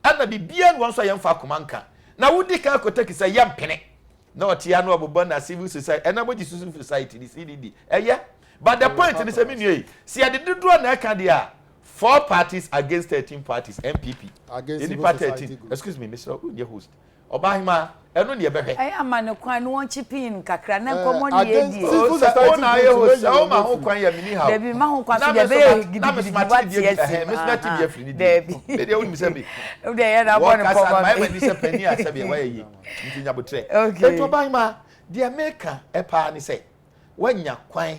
ana bibia no so yemfa komanka na wudi kan could take say yam penny na otia no obobo na civil society ena moji civil society the CDD but the point is me nue see ade dodo na ka dia 4 parties against 13 parties MPP against any party 13 excuse me Mr. Unye host Obahima eno ne behwe ama ne kwan no chipin kakra na nkomo ne yedi o na ye host o ma ho kwan ya mini ha Debi ma ho kwan so de be gidi what yes Mr. TV free Debi me de woni se bi o de ye na bon ko ma me di se pani a se bi wa yi ntinya botre eto Obahima de America e pa ni se wanya kwan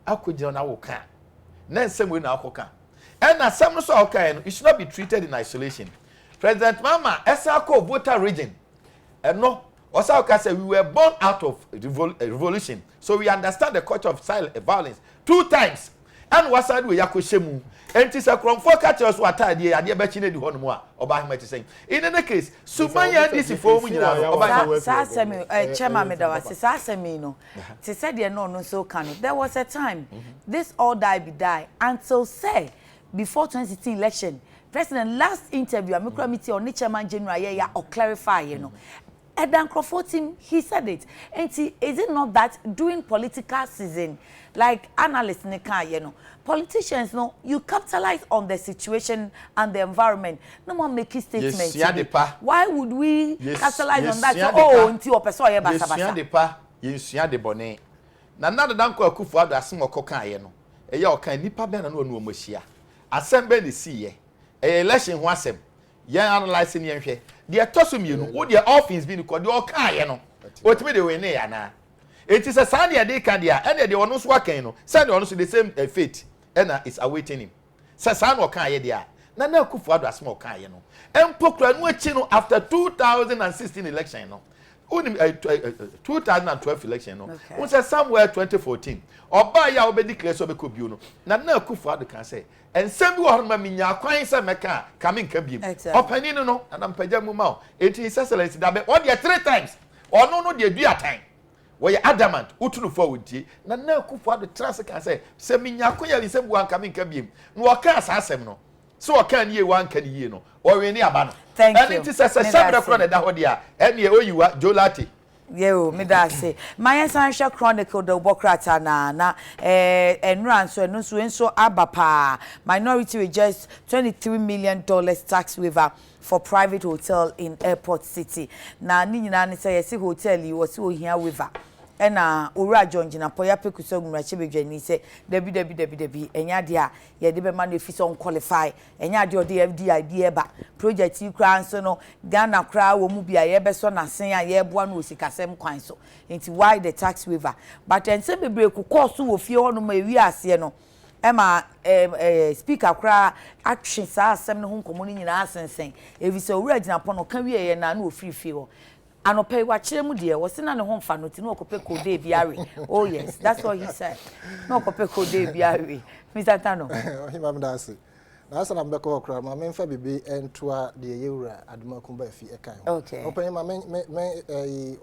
akogina na wo ka na nsem we na akoka and as some so okay it should not be treated in isolation. President Mama Esako voter region no Osaka said we were born out of revolution so we understand the culture of silent violence 2 times and wasad we yakoshemu enti se kronfo ka che so atade ade be chine di ho no mu a Obahima ti saying in any case Sumaya this for mu nyina Obahima sa asemi chairman me da wase sa asemi no ti said there no so can there was a time this all die until say before 2016 election president last interview amikra meeting on chairman general ya or clarify you know Edan Crawford team he said it and is it not that during political season like analysts ne kan you know politicians no you capitalize on the situation and the environment no more make statements why would we capitalize on that so, oh unti opeso ye basa basa yes de pa yensua de bone na nado danko Akufo-Addo asem okokan ye no eye okan nipa be na no onu omohia asem be ne siye election ho asem ye analyze ne yenhwe de tosum ye no wo de offense bi ni ko de okan ye no otimi de we ne ya na it is a sand de kan de a ene de ono so akan no sand ono so the same fate ena is awaiting him say san okan ye de a na Akufo-Addo asem okan ye no empokra no achi no after 2016 election no 2012 election no we say somewhere 2014 oba ya obe declare so be ko bio no na Akufo-Addo kan say ensem bi wo ho ma minya kwan say meka kame nka biem opani no na mpaja mu ma it is excellence da be what there 3 times ono no de dua time we adamant utunu forward tie na Akufo-Addo trust kan say minya kwan ya ensem bu an kame nka biem no o kan asasem no so o kan ye wan kan ye no o we ni aba no thank you and it is a sabra kro na da ho dia ene oyiwa jolati Yo, me da say. My Essential Chronicle the Bokrata na enran so enso abapa. Minority with just $23 million tax waiver for private hotel in Airport City. Na ni nyina ne say yes hotel yi wo se ohia waiver. Ena owura jonjina poya pekuso gumrache bedwani se debi enya de a ye de be ma no fi so qualify enya de odi FDI eba project yi kra nso no Ghana kra wo mu bia ye be so na sen a ye boa no osikasem kwan so enti why the tax waiver but ense bebre ku course wo fie ho no ma wi ase no Emma speaker kra action sa asem ne ho nkomo ni nyina asensen evi se owura gina pono ka wie ye na na ofirifi ho anope wa kire mu de wo se na ne ho mfa no ti no okope kode biare. Oh yes, that's what he said. No okope kode biare. Mr. Tano him dance na asa na mbeko okra ma me mfa bibi entoa de yewura adumakum ba fi ekan. Okay. Open ma me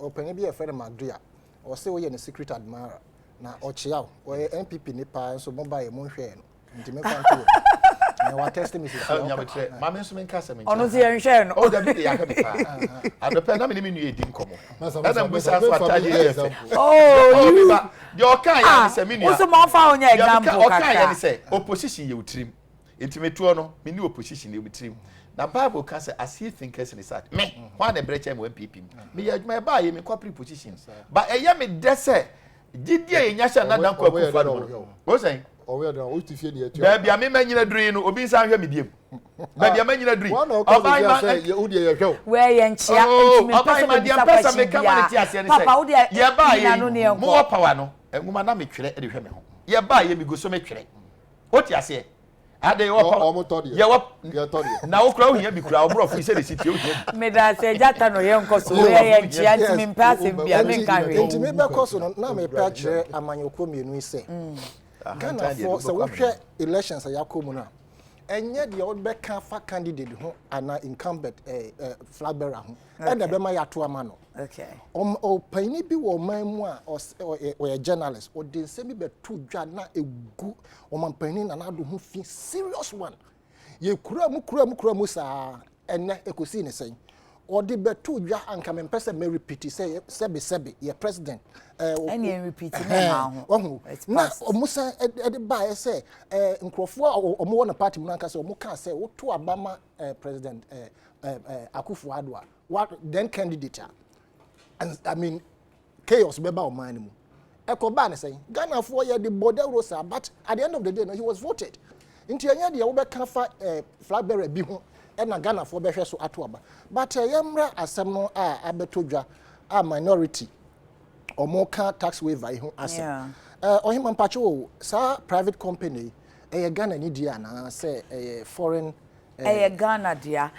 open bi e fere Magdua o se wo ye ne secret admirer na ochia o MPP ni pa so mo ba ye mo hwe no nti me fa nto na wa test me se nyamatre ma me so me nka se me ono se nhwe no o da bi ya ka me pa adope na me ni nu edi nkomo na mbusa so atade ye fe oh you de okan ya ni se me nua o so mo fa onya example kaka okan ya ni se opposition ye utrim intimetuo no me ni opposition ye utrim na Bible can say as he thinkers in his heart me why the breach am MPP me ya adwuma ba ye me corporate positions but eye me de say gidie ye nya sha na dan kwa kufa no o say o we don o ti fie de etu ba bia me manyina duri no obi nsan hwe me diem ba bia manyina duri oba ma ye udi ye hwe we ye nchia ntimi pesa me dia pesa me kama ne ti ase ne say papa udi ye ba ye mo power no enguma na me twere e de hwe me ho ye ba ye me go so me twere o ti ase ade wo power ye wo na wo kura wo hia bi kura wo bro fu ise de city o hia me da se jata no ye nkoso we ye nchia ntimi mpase bia me kan we ntimi be koso no na me pa kire amanyoko mienu ise Ghana for so we share elections ya komu na enye de o be kan fa candidate ho ana incumbent flag bearer ho e na be ma ya to ama no okay o pani bi wo man mu a o journalist o de nsemi be to dwa na egu o man pani na na do ho fi serious one ye kura mu sa enne ekosi ne sen o de be to dwa anka me pese me repeat say sebe ye president any repeat me ma ho na o musa e de ba say nkrofo o mo na party mu na nka say o mo ka say wo to abama president Akufo-Addo what then candidate and I mean chaos beba o man mu ekoba ne say Ghana for ye the border rosa but at the end of the day no, he was voted into anya de wo be kan fa flag bearer bi ho e na Ghana for be hwe so ato aba but yemra asem no a abetodwa a minority or more tax waiver ho asem ohima mpacho sa private company Ghana ni dia na say foreign Ghana dia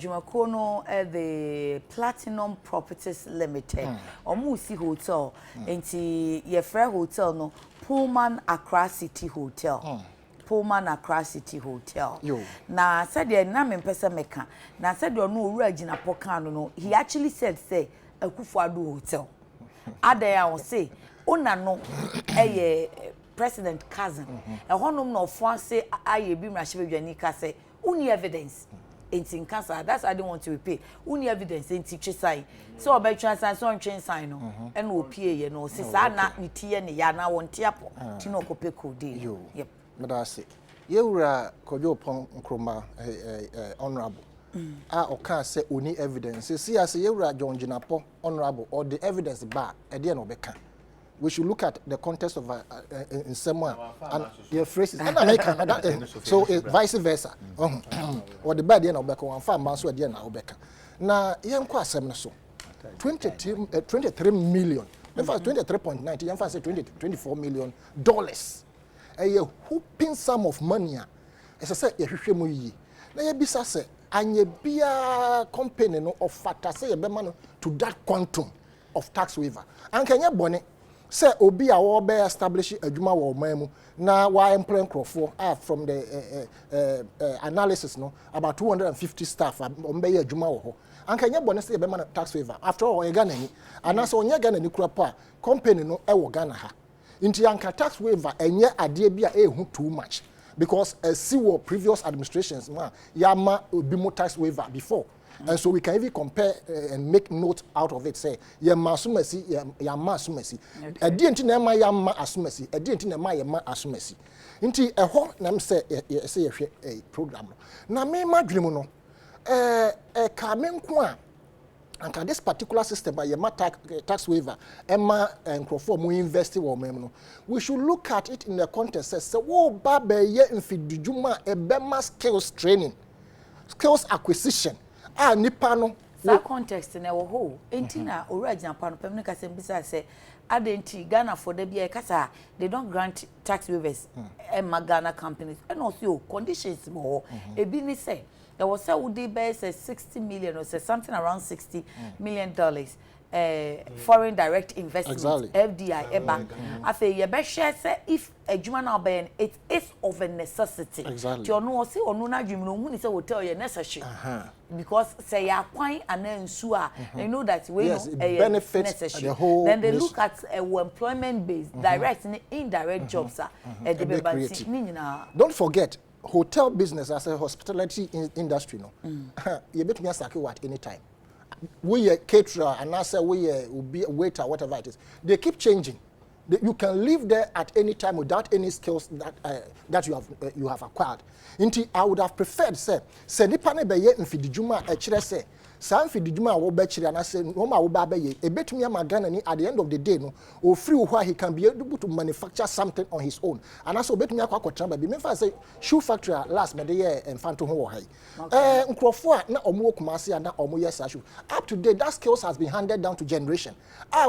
Jumako no the Platinum Properties Limited omusi hotel enti ye frɛ hotel no Pullman Accra City Hotel Pullman Accra City Hotel na said na me pesa meka na said no owura gina poka no he actually said say Akufo-Addo Hotel adaya on say ona no president cousin honom no ofo say aye bi mrahye bedwani ka say uni evidence in cancer that's I don't want to repay uni evidence in teacher sign so obetwa sign so ntwen sign no and opie ye no se sa na nitie ne ya na wonte apo ti no kope code yep medase yewura kojo pon nkroma honorable oka say oni evidence see as yewura John Jinapo honorable or the evidence ba e de na obeka we should look at the context of in someone and your phrases and American so vice versa or the bad na obeka wan fa man so de na obeka na yenko asem so 23 million in fact 23.9 yen fa say 24 million dollars a whooping sum of money as I said ye hwehwe mu yi na ye bisa say anye bia company no of factor say ye be man to that quantum of tax waiver and kenya bone say obi a wo be establish adwuma wo man mu na wa employ nkrofo from the analysis no about 250 staff on be adwuma wo ho anka nya bone say be man tax waiver after all ye Ghana ni anase onye Ghana ni kura pa company no e wo Ghana ha inti anka tax waiver enye ade bia ehu too much because see what previous administrations ma yama obi mo tax waiver before. And so we can even compare and make note out of it. Say, ya masumesi, ya masumesi. A DNT nema ya ma asumesi. A DNT nema ya ma asumesi. Inti ho nam say a program. Na me madrimu no. Kamen kwa. And this particular system by your tax waiver, Emma and Crawford mu invest in no. We should look at it in the context. Say, wo babe ye infidujuma a bema skills training, skills acquisition. Nipa no That context in our whole. Entina original pan permanent assembly say Adekye Ghana for the BI Kasa, they don't grant tax waivers and Ghana companies. And also conditions more. A business say there was a would be 60 million or say something around $60 million. Foreign direct investment, FDI, EBA. I say, you better say if a Juma now ban, it is of a necessity. Exactly. You know, say or no, you know, when it's a hotel, you're necessary. Because say you're quite an ensure, they know that we benefits the whole. Then they look at employment based, direct and indirect jobs. Don't forget, hotel business as a hospitality industry, no, you bet me a sake at any time. We are caterer and I say we are waiter, whatever it is. They keep changing. You can live there at any time without any skills that you have acquired. Inti, I would have preferred say nipa ne be ye mfidi juma e kire say sa mfidi juma wo be kire na say no ma wo ba be ye e betumi ama Ghana ni at the end of the day no o free where he can be able to manufacture something on his own. And also betumi akwa kotra ba bi me fa say shoe factory last me de ye mfanto ho wo hai. Nkrofo a na omo Kumasi na omo yes shoe. Up to date that skills has been handed down to generation.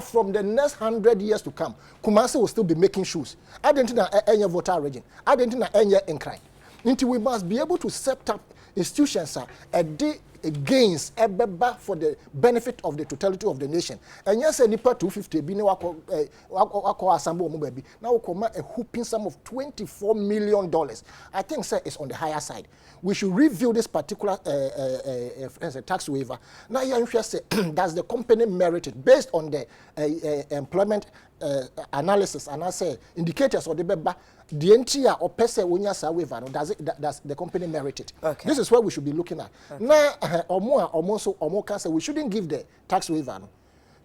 From the next 100 years to come, Kumasi will still be making shoes. I didn't know any voter region. I didn't know any incline. Until we must be able to set up institutions a day against a beba for the benefit of the totality of the nation. And yes, nipa 250 bi ne wako asambo mo baby. Now we come a whooping sum of $24 million. I think sir is on the higher side. We should review this particular tax waiver. Now you say does the company merit it based on the employment analysis and I say indicators or the beba the entire or pese wonya sa waiver does the company merit it? Okay. This is what we should be looking at. Okay. Now or can say we shouldn't give the tax waiver. No.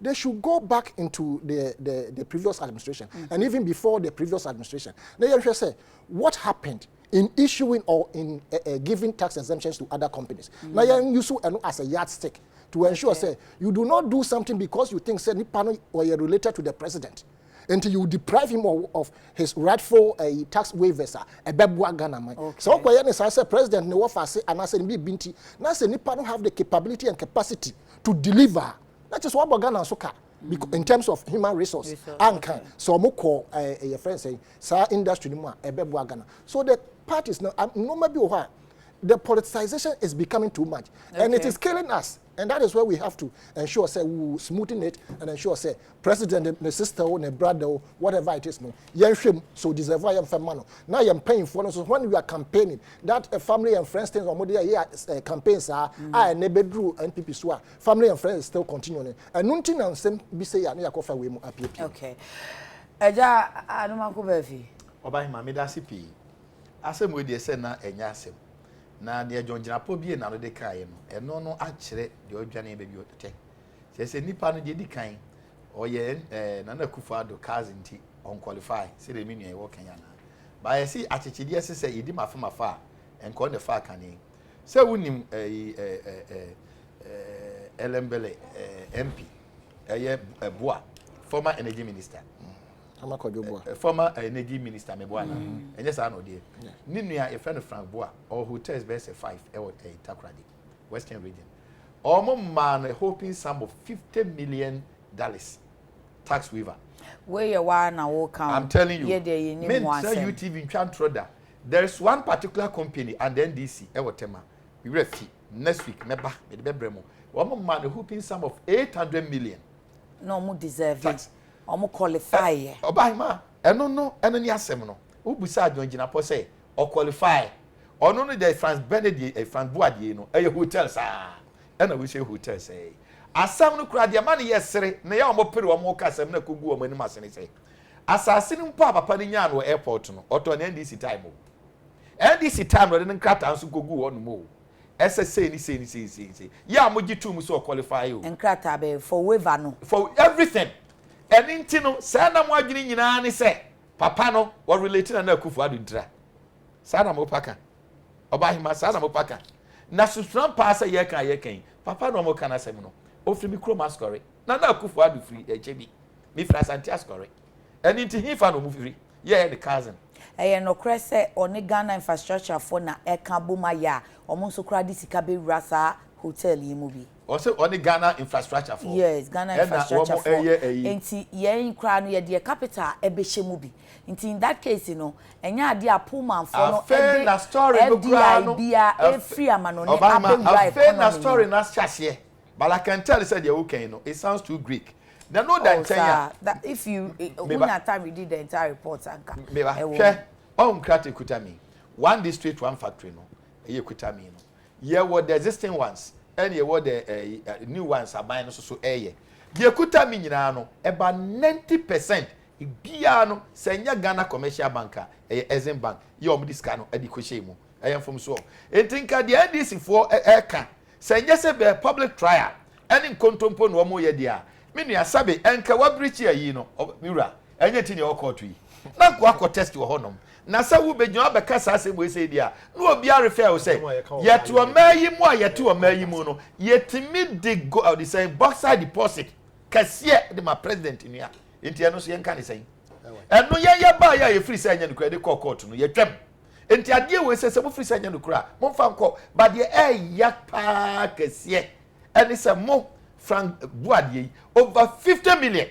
They should go back into the previous administration and even before the previous administration. Now you say what happened in issuing or in giving tax exemptions to other companies. Now you use as a yardstick to ensure say you do not do something because you think say Nipano or you're related to the president until you deprive him of his rightful tax waivers. So when I say president no offer say and I say binti now say Nipano have the capability and capacity to deliver. That is what Ghana soka in terms of human resource. Anka so mo call your friend saying sa industry ni mo ebebu Ghana. So the parties now no maybe the politicization is becoming too much and it is killing us. And that is where we have to ensure say we smoothen it and ensure say president, the sister, the brother, whatever it is, no. So deserve man. Now you're paying for so when we are campaigning, that family and friends things or campaigns are neighbor and people so family and friends still continuing. And nothing and same be say ya kofa we appear. Okay. Eja anumako befi. Oba hima me da sipi. Asem we dey say na enya asem. Na de jonjina po bie na no de kai no eno no a kire de odwane be bi otete se nipa no de di kan oye na na Akufo-Addo cousin ti on qualify se de me nua e wo kan yana ba ye si achechide se se yedi mafa enko ne fa kan ni se wonim Elembele MP Boa former energy minister former energy minister Meboana and yes I know dear Nimia a friend of Frank Boa or hotels best 5 Takoradi Western region or man hoping sum of $50 million tax waiver where you are now I'm telling you UTV there's one particular company and then DC Ewotema we refi next week meba bebremo one man hoping sum of 800 million no more deserve it omo qualify obahima eno ni asem no obusa adwonjina po say o qualify ono no the France Benedict France Boadie no e hotel sa ena we say hotel say asam no kura de ma ne yesere na ya omo pere omo ka asem na kogu omo ni masene say asase ni mpa papa ni nya no airport no oto na NDC time NDC time no de nkrata nso kogu onu mo SSA ni say ya mo gitu mu so qualify o nkrata be for waiver no for everything. And intino, Sana Mwagini Yinani say, Papa no, or related and Akufo-Addo dra. Sana Mopaka. Obahima Sana Mopaka. Nasusram passa yeka, Papa no mo kana semino. Ofri mi chroma score. Nana Akufo-Addo free, HB. Mi frasantia score. And into him fan no free. Yeah, the cousin. No crese on Ghana infrastructure for na eka buma ya. Omonso kradi sikabe rasa hotel yi movie. Also on the Ghana infrastructure for. Yes, Ghana infrastructure for. Enti yen kra no ye de capital ebehye bi. Enti in that case enya ade a Pullman for no e na story no kra no e free amano ne abegwa na story na hyase. But I can tell you said you okay it sounds too Greek. They know that that if you when that time we did the entire report anka. Krate kutami. One district, one factory no. Eye kutami no. Ye what the existing ones and ye what the new ones are buying so eye. Ye kutami nyina no about 90% bia no senya Ghana commercial banker Exim Bank. Ye om this kind no edi kwehye mu. Eye from so. Entinka the NDC for eka senya se be public trial any nkontompo no mo ye dia. Me nua sabe enka wa breach yi no miura enye ti ne o court yi. Na kwa ko test wo honom. Na sa wo bedwuma be kasa asem we say dia na obi a refer o say yeto amayi mu a yeto amayi mu no yetimi de go out the same boxer deposit kase de ma president nua enti eno so yenka ne say eno ye ba ya ye free say anya no kra de court no ye twem enti ade we say mo free say anya no kra mo fa nko ba de ya pa kase eni say mo frank buade over 50 million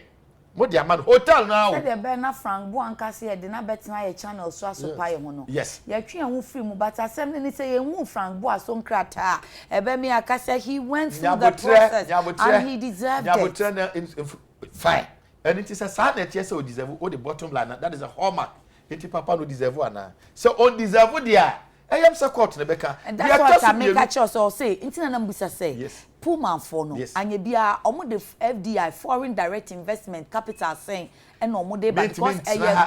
mo dia man hotel now say the be na frank bo anka say de na betina ye channel so asopa ye ho no yes ye twe ho free mu but asem ni say ye hu frank bo aso nkrata e be me aka say he went through the process and he deserved it fine and it is a sad that yes o deserve o the bottom line that is a hallmark eti papa no deserve ana so on deserve dia am say court ne beka and that's what I make a choice or say intina na mbusa say yes Pullman for no anye bia omo the FDI foreign direct investment capital saying and omo dey because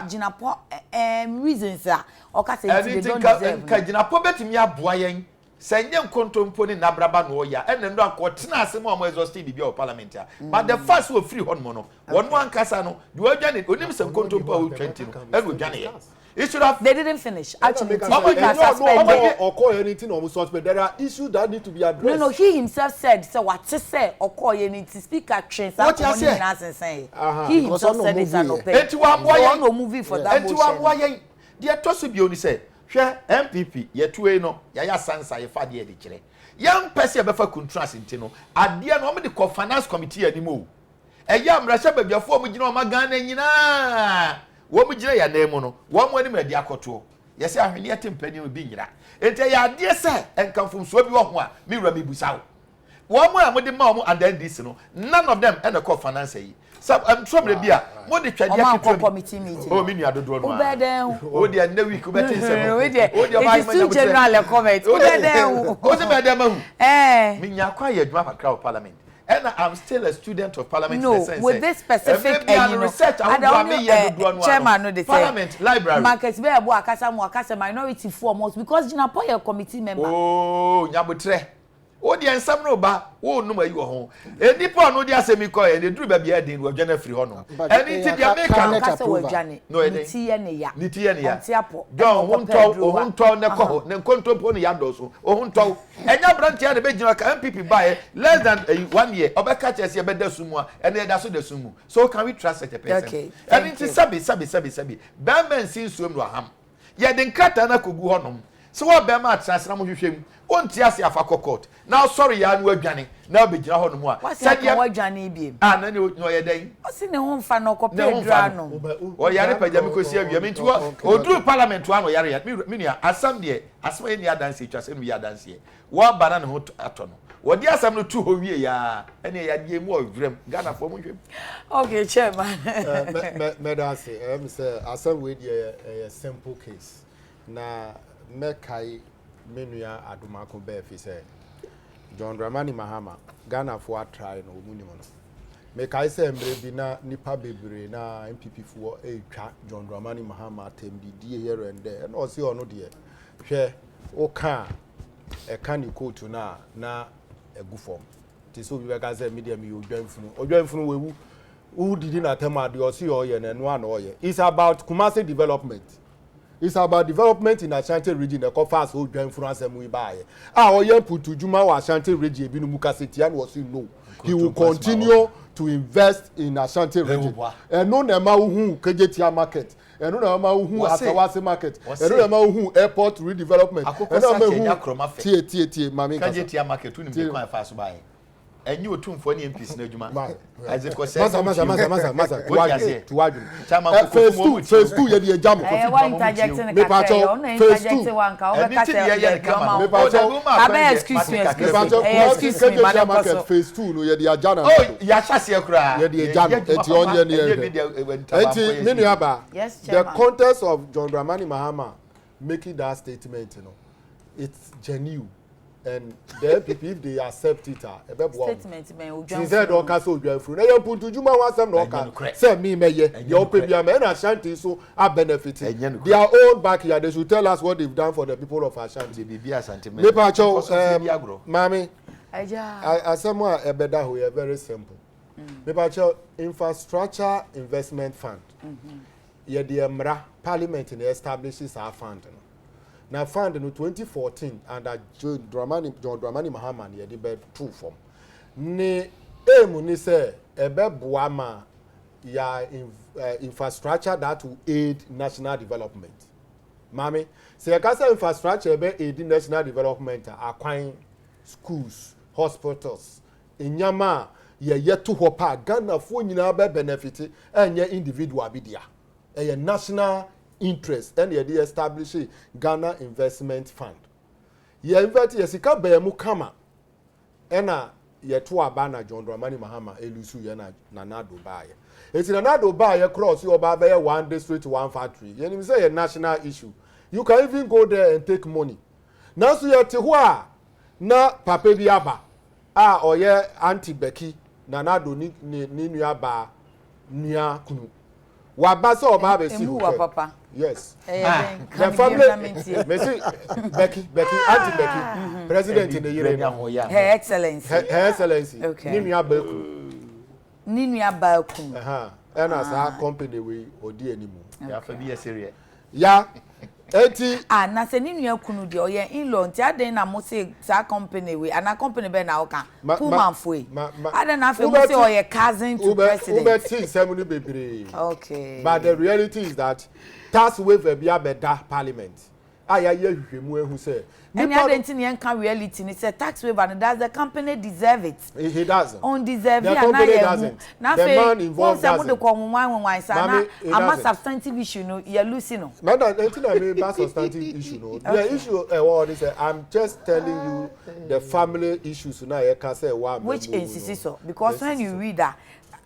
ginapo reasons oka say they don't deserve ka ginapo betimi aboa yen sanye nkontompo ni nabraba no ya ene ndo akotena asem omo exhaustive bibia o parliament ya but the first we free hon mo no won wan kasa no de wadwane onim se nkontompo o 20 no e wadwane ye. They didn't finish. Actually, or call anything or suspend. There are issues that need to be addressed. No, he himself said, so what to say or call anything speaker trains. What you say? He himself said it's an open. No movie for that motion. Dear Tosubi only said, share MPP, ye two no, ya sansa, ye fadi de chile. Young Percy Befa contrast in Tino, at the end of the finance committee anymore. A young Rasha baby, your former general Magana. Wo mujire ya name no wo mo ani me dia koto yesi ahwene yatim pani obi nyira ente ya de se enkamfum so bi wo ho a me wura me busawo wo mo a mo de ma mo and then this no none of them and the co finance yi sub trouble bia mo de twade akito committee meeting o me nua dodo no o be den o de na week o be tin se o de ma ma general comment o be den o se be den ma hu me nya kwa ye adwuma pakra parliament. And I'm still a student of parliament. No, in the sense with this specific research, chairman no parliament library. Markets be abo akasa minority foremost because Jinapo your committee member. Oh, nyabotre. O di ensam no ba, wo no mayi wo ho. Enipo no di asemi ko e duru ba bia den wo dwana free ho no. Eni ti dia make akasa wo dwane. No e ti ye ne ya. Ni ti ye ne ya. Antiapo. Don hunto ne ko ho, ne nkontompo ne yado so. O hunto. Enya branch ya ne be gina ka MPP buy less than 1 year. Obeka chese be da sumu a, ene da so da sumu. So can we trust such a person? Okay. Eni ti sabi. Bamman sin suom no ham. Ye den krata na kogu honom. So what be ma transfer mo hwehwem. Onti ase afa court. Now sorry ya no adwane. Na be gina honom a. Said ya wadwane bi. Ah na no ye den. O si ne ho mfa no kopɛ dra no. O yare pagya me kosi awia me nti o duru parliament wa no yare ya. Me nua asam de asam eni adanse twase no wi adanse. Wo bana ne ho ato no. Wo di asam no tu ho wie ya. Ene ya die mu odwrem. Ghana fo mo hwem. Okay, chairman. Me da say say asam we dey a simple case. Na mekai menua adomako be fi say John Dramani Mahama Ghana for try no munimo no mekai say embre bi na nipa bebre na MPP for twa John Dramani Mahama temdidi here and there no say ono de hwe o ka e ka ni court na egu form ti so bi ga say media mi odwanfunu wewu who did na tema de o see o ye na no ana o ye it's about Kumasi development. It's about development in Ashanti region. The fast who join France and we buy. Our young Putu Juma or Ashanti region, Binumukasitian was no. He will continue to invest in Ashanti region. And no Namahu Kajetia market. And no Namahu Asawasi market. And no Namahu airport redevelopment. And no Namahu Mami Kajetia market to fast buy. and you too for any MPs no juma. As it was masa phase 2 ye dey jam why interjecting me excuse me phase 2 no ye dey ajana oh ya chase kra ye dey jam eti onye ne eti me nuaba the context of John Dramani Mahama making that statement, you know, it's genuine. And the MPP, if they accept it, statement, man, she said, "Okay, so you are free." Now you put to Juma one some okay. Say me, me ye. You pay me, and Ashanti so are benefiting. Their own backyard. They should tell us what they've done for the people of Ashanti. Be Ashanti. Me pacho, mami. I somewhere a better way. Very simple. Me pacho infrastructure investment fund. Ye the Mra Parliament establishes our fund. Now fund in 2014 under John Dramani Mahama ye the bed true form. Ne emu ni say ebe buama ya infrastructure that will aid national development. Mami, say akasa infrastructure ebe aid national development akwan schools, hospitals. Inyama ye yetu hopa Ghana fo nyina be benefit enye individual bidia. A national interest and the establish Ghana Investment Fund. Ye invite yesika bemu kama ena ye to abana John Dramani Mahama elusu ye na nado baye. Eti na nado baye cross you oba be one district one factory. Ye nim say a national issue. You can even go there and take money. Now so ye te ho a na papa bi aba a oye anti Becky na nado ni nua ba nua kunu. Wabasa oba be si papa. Yes. The family Becky, Auntie Becky, president in the year. Her Excellency. Her Excellency. Okay. Ninuya Belku. Ninuya Belku. And as our company we odi anymore. Ya for be serious. Ya. Eti na se Ninuya kunu de oye in-law nti aden na mo say sa company we and a company be na oka. Pullman foi. Aden na fe mo say oye cousin to president. Ube semunu bebre. Okay. But the reality is that tax waiver be a parliament. Aya ye hwehwemu ehu say. And aden tin yen kan reality ni say tax waiver and does the company deserve it? He doesn't. On deserve it na ye. Na fe the man involved doesn't. I'm a substantive issue no you losing no. Madam, until I mean substantive issue no. The issue what is I'm just telling you the family issues now you can say one. Which insists so because when you read that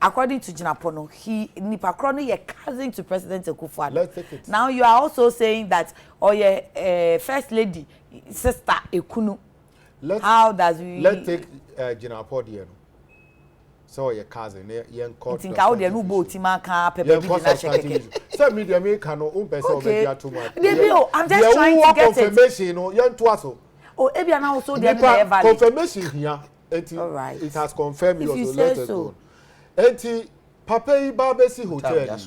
according to Jinapono, he Nipakrono ye cousin to President Akufo-Addo. Let's take it. Now you are also saying that first lady sister Ekunu. How does we? Let's take Jinapono. So your cousin, young court. Think how they no boat man can pepe be na shekeke. Say media me can no person be there too much. I'm just trying to get it. Confirmation no, young twaso. Oh, ebia now also they valid. Confirmation here. All right. It has confirmed you also let us go. Enti Papa Ibabesi Hotel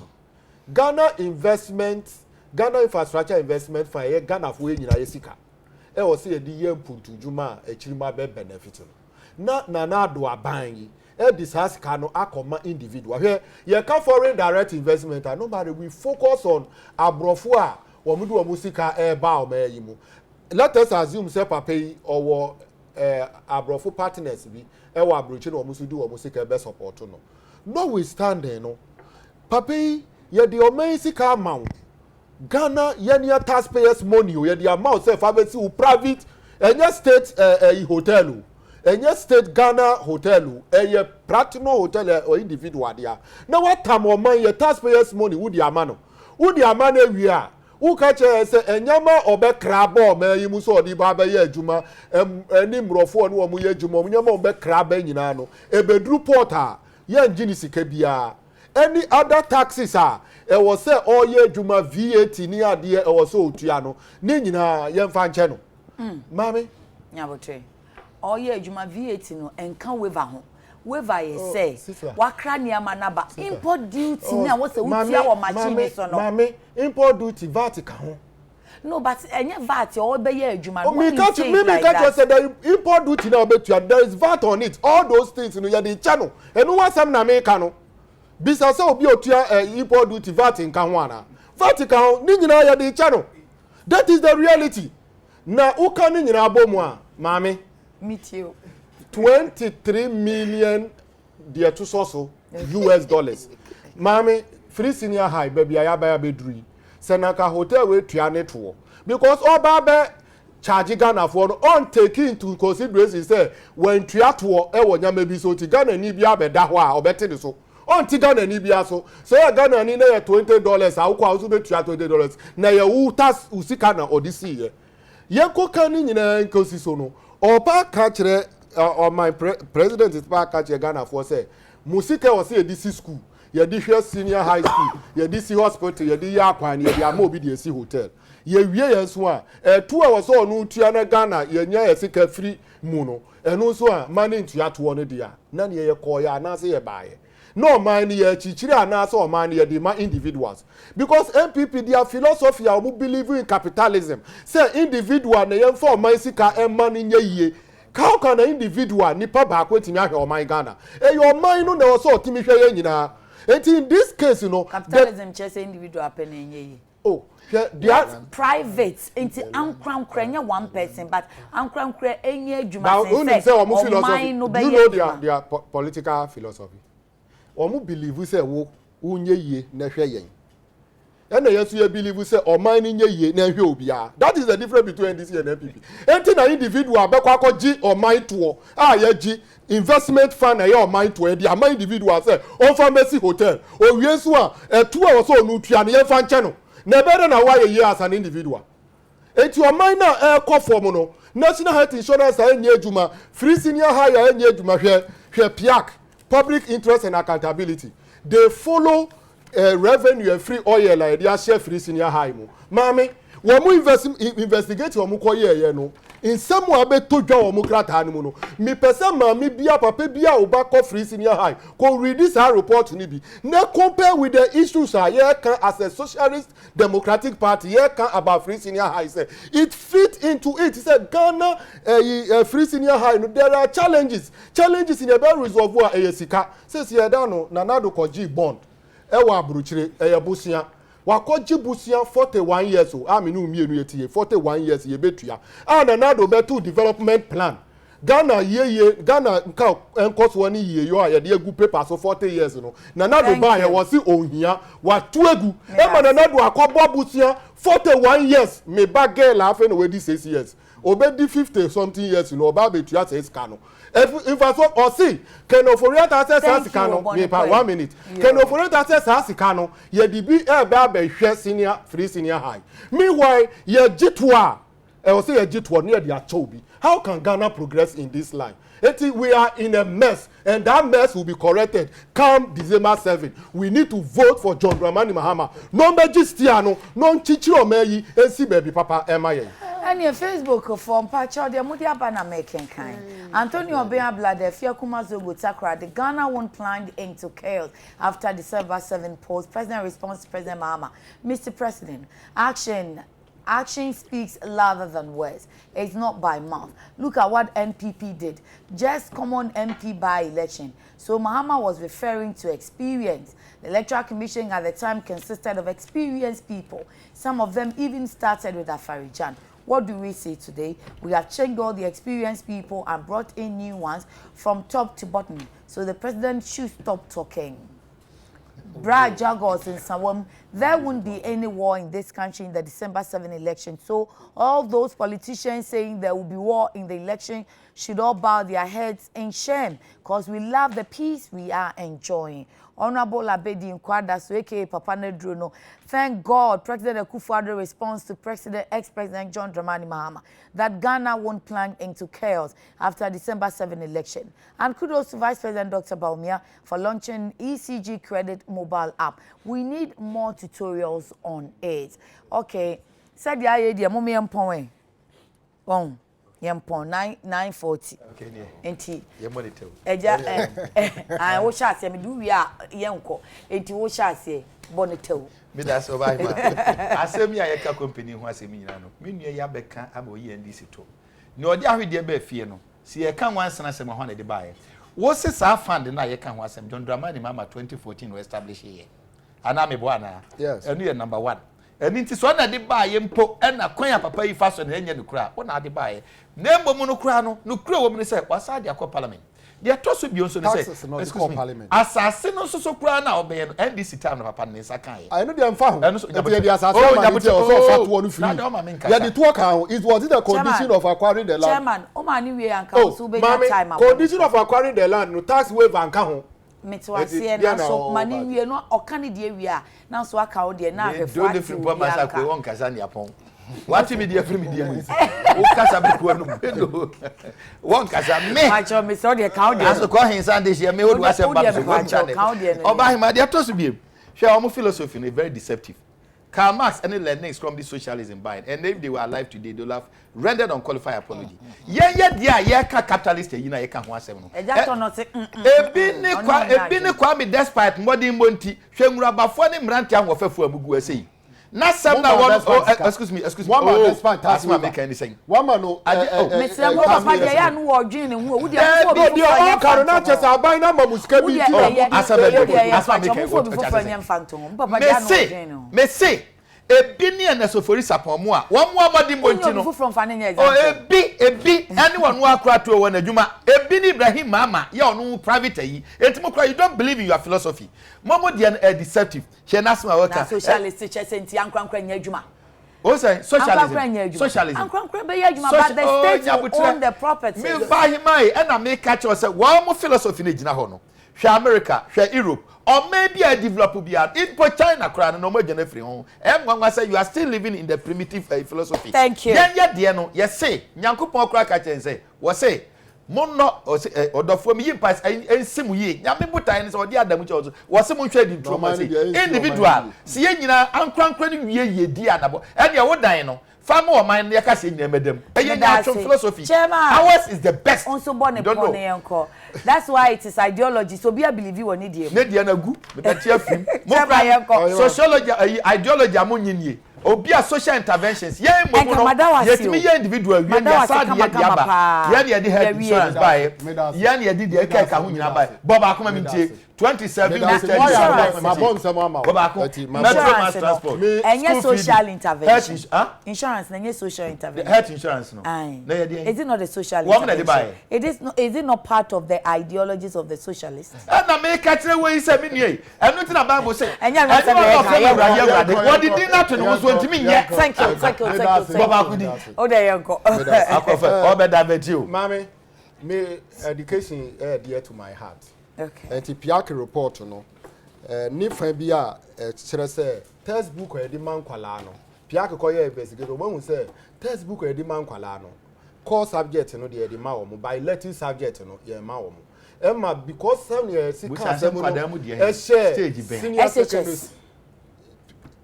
Ghana Infrastructure Investment Fund Ghana for nyina yesika e wo se yedi yempuntu juma echirima be benefit na do aban yi e discuss ka no akoma individual here ye ka foreign direct investment and nobody we focus on abrofo a wo mu do wo musika e ba o ma yi mu. Let us assume say Papa yi owo abrofo partners bi e wo abrochi na wo musu do wo musika be support no. Notwithstanding, no, Papi, ye the amazing amount. Ghana, ye taxpayers' money, ye the amount say for private, and your state hotel, and your state Ghana hotel, and your platinum hotel or individual there. Now what time or money, your taxpayers' money, would your man? Would your money we are? Who catch say enyama obe krabo me yimu so di baba ye adwuma eni mrofo no omo ye adwuma nyama obe kraba nyina no ebedru porta ye ngini sika bia any other taxes e was say all ye adwuma VAT ni ade e was so otua no ni nyina ye mfa nche no mami nyabotre all ye adwuma VAT no enka waiver ho waiver ye say wakra niama na ba import duty na wo say utia wo machine so no mami import duty VAT ka ho. No, but any VAT or be ye adwuma. Me catch say the import duty na obetua there is VAT on it. All those things you the channel. And no one some na make no. Bisa say obi otua import duty VAT in kan ho ana. VAT ka ho ni nyina ya the channel. That is the reality. Na uka ni nyina abomu a maame meet you. $23 million dear to so US dollars. Mami, free senior high, baby, I buy a bedroom. Senaka hotel with Trianet. Because all Babe charge Ghana for on taking into consideration say when Triatwo, Ewa maybe so Tigana Nibia Bedawa or better so. On Tigana Nibia so Ghana need $20, I'll also be $20. Na ya utas usikana odisi. Yanko kani nyina nkosi so no. Opa kachre or my president is back catch Ghana for say Musika was here DC school. Ye di senior high school, ye di hospital, ye di yakwan, ye di amobedience hotel. Ye wie yenso a 2 hours on no tuana Ghana ye nya ye sika free mu no. Eno so a money ntua to no dia. Na ne ye call ya na say ye baaye. No man ye chichiri ana so man ye the man individuals. Because MPP their philosophy are believe in capitalism. Say individual na ye for man sika e man nye ye. How can an individual nipa back waiting at your mind Ghana? Your mind no never saw Timmy Shayina. And in this case, you know, capitalism just individual penny. Oh, they are private into uncrown crania 1 person, but uncrown crea any Juma. Do you know their political philosophy? Omu believe we say wo unye ye na hwe yen. And yes, you believe we say or mine in ye na hwe obia. That is the difference between NDC and MPP. Enti na individual be kwa G or mine to ye G investment fund na your mind to the amount individual say on pharmacy hotel or we so 2 hours so no tua na fan channel na better na why ye as an individual. Enti your mind na call for no national health insurance enye adwuma free senior higher enye adwuma hwe PIAC public interest and accountability. They follow revenue and free oil like they share free senior high mo. Mami, wo mu investigate wo mu koye ye no. In some way be to dwa wo mu krata anu no. Me pese mami bia papa bia oba ko free senior high. Ko read this report ni bi. Na compare with the issues here can as a socialist democratic party here can about free senior high say it fit into it. Say Ghana free senior high no there are challenges in the best reservoir sika. Says here down no nanado koji bond. Ewa abruchire busia wakoji busia 41 years o aminu mienu yetie 41 years ye betua and na do betu development plan Ghana Ghana nka enkoso wani ye yo ye de egu paper so 40 years no na do ba ye wo si ohia watu egu e ma na do akobo busia 41 years me ba girl afa no we di 6 years obedi 50 something years no oba betua say ska no if I saw or see can Oforent access Asikano me pa 1 minute can Oforent access Asikano ye di bi e ba hwe senior free senior high meanwhile ye jitwa e o say ye jitwa near dia chobi. How can Ghana progress in this line? We are in a mess, and that mess will be corrected come December 7. We need to vote for John Dramani Mahama. No Magistiano, no Chichiro Meyi, and see baby Papa MIA. And your Facebook from Pacho, the Mudia Bana making kind. Antonio Beabla, the Fiakumazo Gutakra, the Ghana won't plan into chaos after December 7 post. President response to President Mahama. Mr. President, Action speaks louder than words. It's not by mouth. Look at what NPP did. Just common MP by-election. So Mahama was referring to experience. The Electoral Commission at the time consisted of experienced people. Some of them even started with Afarijan. What do we say today? We have changed all the experienced people and brought in new ones from top to bottom. So the president should stop talking. Brad Jagos in Sawam, there won't be any war in this country in the December 7 election. So all those politicians saying there will be war in the election should all bow their heads in shame because we love the peace we are enjoying. Honorable Abedi Nkwada, so aka Papa Nedruno, thank God President Akufo-Addo responds to ex-President John Dramani Mahama that Ghana won't plunge into chaos after December 7 election. And kudos to Vice President Dr. Baumia for launching ECG Credit mobile app. We need more tutorials on it. Okay, said the idea, mommy and Pong. Bon. Yempon 940. Okay, yeah. Enti. Yemonitor. I wo sha se me du wi a yenko. Enti wo sha se bonito. Me that's over ma. Asemi a yeka company ho asemi nyina no. Me nua ya beka aba yi NDC to. Ne odi ahwede be afie no. Si yeka wansana asem ho na de baaye. Wo se sa fund na yeka ho asem John Dramani Mahama 2014 we establish here. Ana me bo ana. Yes. Enu ye number 1. eni nti so na de ba ye mpo na kwan ya papa yi fa so na enye ne kura wo na de ba ye na embom no kura no wo mu ne say wasa de akọ parliament de to so bio so ne say excuse me asase no so kura na obeye no NDC time na papa ne sa kan ye I know dey amfa ho e dey asase ma dey so fa to onu free ya dey to kan it was the condition of acquiring the land chairman o ma ni we anka so be time condition of acquiring the land no tax waiver anka ho metwase na so mani wie no okane de wie a na so aka wo de na ahwefo ati do the masa ko won kasa ne apon wati me de free me de o kasa be ko no bendo won kasa me ma cho me so de ka wo de aso ko hin san de she me wo do asem ba so won chane oba hin ma de to so biem hwe o mo philosophy no very deceptive. Karl Marx and Lenin from the socialism bind, and if they were alive today, they'll have rendered unqualified apology. Yeah, capitalist, you know, you can't want seven. Kwame despite modern Monty, Shemura Bafoni Mrantia of a Fuamugu say. Not some excuse me. One man despite that's what make anything. One man, no, Mr. Papa, who are Jane, who would you all Caronachas are buying a Muscavi? Me say, a billion as of for Sapomoa, one more body Montino from Fanning. Oh, a B, anyone who are cracked to one a Juma, a Bini Ibrahim Mama, your no private, you don't believe in your philosophy. Momo a deceptive. She asked my worker, socialist teachers and young crank Juma. Oh, say socialism. Socialism. But the state will own the property. Me buy him and I make catch us one more philosophy in Jinahono. Share America, share Europe. Or maybe I develop beyond it for China crown no more free home. And one say you are still living in the primitive philosophy. Thank you. Yeah, yes, say, Nyankupon crack and say, what say, Mono or the for me pass and simu ye, Yamibuta or the other which also was some trading individual. See, you know, I'm cranking ye dear, and you would die. Far more mind the casting madam. Philosophy. Ours is the best. Also born a that's why it is ideology. So be I believe you need you. Nediana good, but that's your film. Sociology, ideology among ye. Or be a social interventions. Yeah, yet me individual. Yan head insurance by Yan did the Eka by Bob Community 27 transport. And social intervention. Insurance and social intervention. Health insurance. Is it not a social intervention? Is it not part of the ideologies of the socialists? And I make catch away 7 years. I'm not in a Bible say. And what did you not know? To me, yeah. Thank you. Oh, there you go. Mommy, me education dear to my heart. Okay. And the Piaki report, no. Ni Fabia, say textbook or the man Qualano. Piaki Koya investigator, one who say textbook or the man Qualano. Core subject, no, the Maum, by letting subject, no, yeah, Maum. Emma, because 7 years, 6 stage, senior secondary.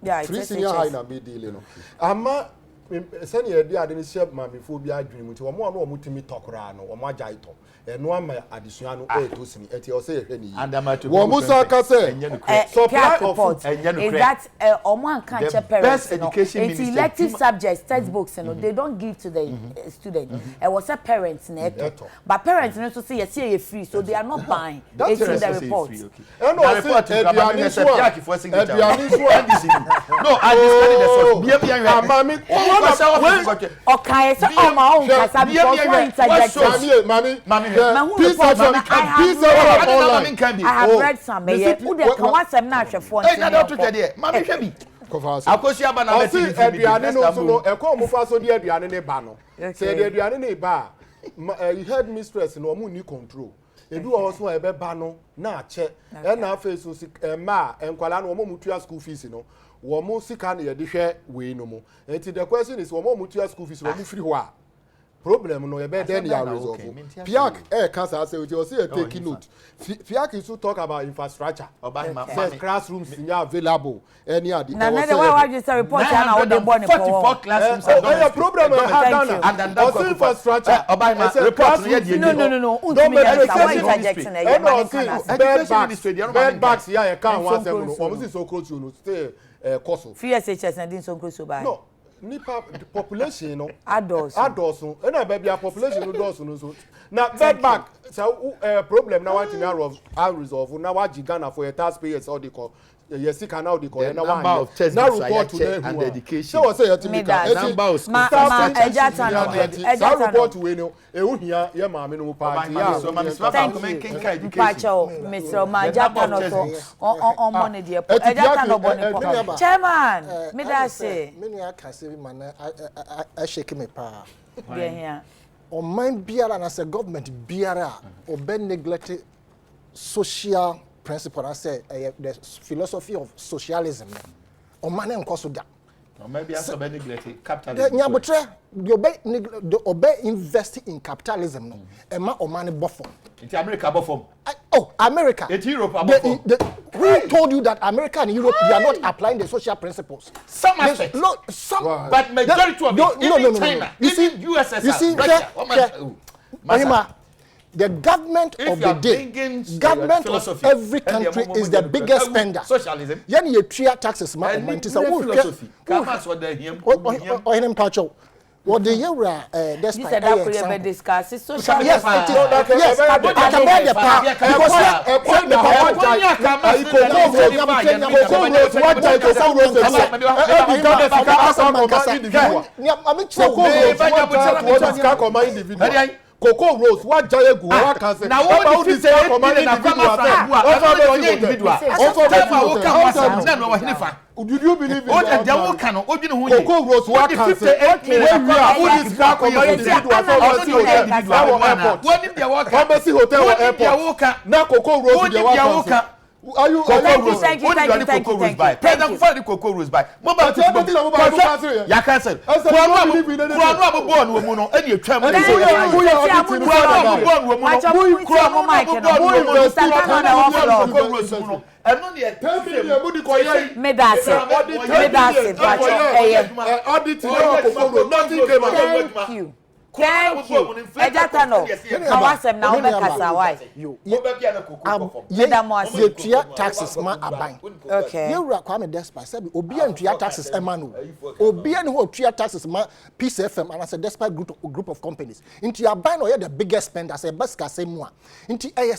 Yeah, it's senior high na be deal no ama senior ye dia de ne share ma me fo bi adwene mu ti wo mo no mutimi tokora no wo mo agya ito eno ama adesua no e to sini eti o say ehwe ni wo mo so aka say supply of is that omo anka che parents no it's elective subjects textbooks no they don't give to the student was a parents na eto but parents no so say yes free so they are not buying it's in the report no report no I discarded the source bia mami okay so my own kasa because one interject mami I have read some who dey kan wasem na ahwefo nti na don't tell there mami hwe bi akosi aba na beti aduane no so no ekọ mo fa so de aduane ne ba no say de aduane ne ba you heard mistress no mo ni control ebi wo so ebe ba no na ache e na face so ma enkwala no mo mutua school fees no wo mo sika na ye de hwe we no mo enti the question is wo mo mutua school fees wo mo free ho a problem no ebe then ya resolve Piak cancer say we say take note Piak is to talk about infrastructure say classrooms are available any of the why you say report na how they born 44 classrooms are problem and infrastructure report no bed bags here can one seven almost so close you know stay cost FSHS and din so close by no nipa the population no adults no na baby population no doors no so na bed bag so problem na want to resolve na wa Ghana for your taxpayers all the yes can now the corner number of tests now report to them and dedication so what say yatimika number of ma report we no ehu hia ye maame no party ya so mami swa thank come you education Pacho Nsroma ejata no so on money dey ejata no boni ko chairman me da say me ni aka say man I shake me pa dey here on mind biara na say government biara obe neglect social principle I say the philosophy of socialism on man en koso da or maybe as obe neglect capitalism nyabotre the obey invest in capitalism no e ma o man bofo in America bofom America in Europe bofom who told you that America and Europe they are not applying the social principles some aspects but majority of it in China even USSR Russia the government of the day, government of every country is the biggest spender. Socialism. Yani you tria taxes, man. Philosophy. Kamas what the him. Or him pacho. What the year this is that we discuss social. Yes, yes. I can buy the power because Coco Rose, what giant what can say? Now, what is it? Do you believe in Coco Rose? What can say? Now Coco Rose. Are you thank you. For the Coco Rose by. Ya cancel. Thank you. Thank you. Ejata no. Kawasem na ube kasa why? Ye tuya taxes ma aban. Okay. Ye ura kwa me despite sabi obi an tuya taxes emanu. Obi an who tuya taxes ma Peace FM and as a despite group of companies. Into your ban or the biggest spender as a best say more. Into a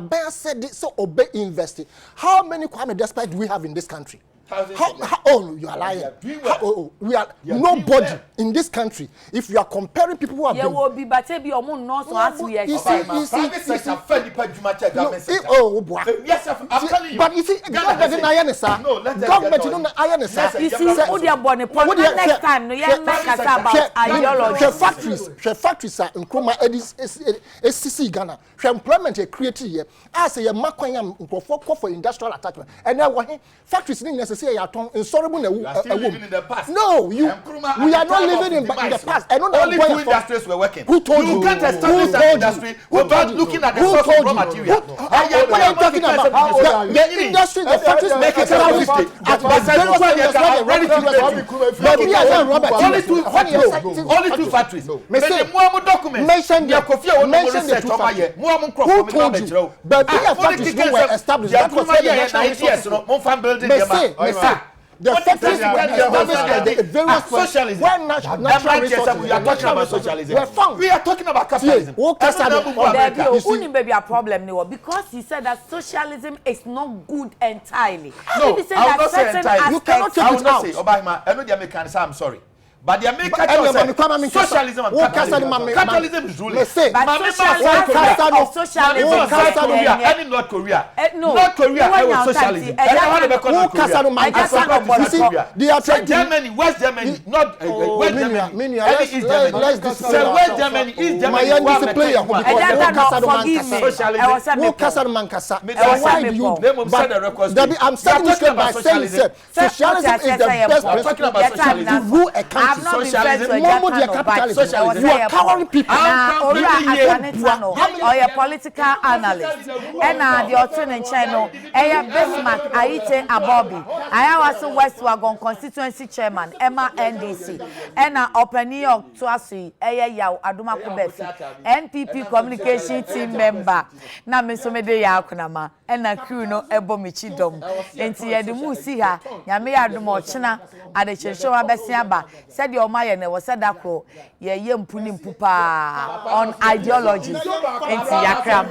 ban said so obey invested. How many Kwame despite do we have in this country? Oh, you are lying. We are nobody in this country. If you are comparing people who have been... will be but be your moon no so as we expect. Yes, I'm telling you. Government you know iron sir. You see all their bonne next time no you make us about ideology. Factories are in Nkroma SCC Ghana. Employment created here. As a makwanya for industrial attachment. And now factories necessary say you are insurable in the past. No, we are not living in the past. I know only two industries were working. Who told you? You can't establish an industry without looking at the source of raw material. What are you talking about? The industry, the factories make it only two factories. Mention the factories. Who told you? But the factories were established. That was the factories were established socialism. We are talking about socialism. We are talking about capitalism. There be a problem because he said that socialism is not good entirely. No, I will not say entirely. You cannot take it out. Obama, I know the Americans. I'm sorry. But the American socialism and capitalism is ruling. But socialism and North Korea. North Korea was socialism. Germany, West Germany, not West Germany, East Germany. West Germany, East Germany. I'm saying this by saying socialism is the best principle to rule a country. Socialism, you are cowering people. Or your political analyst. And the alternate channel, Bismarck, Aite Abobi, I was West Wagon constituency chairman, Emma NDC, and Open New York Twasi, Yaw Aduma Kubefi, NPP communication team member, Namisomede Yakunama, and a Kuno Ebomichidom. And Tia de Musiha, Yamea Dumochina, Adekye Showa Besiaba, said your Maya was said that ye punim pupa on ideology. Into Yakram.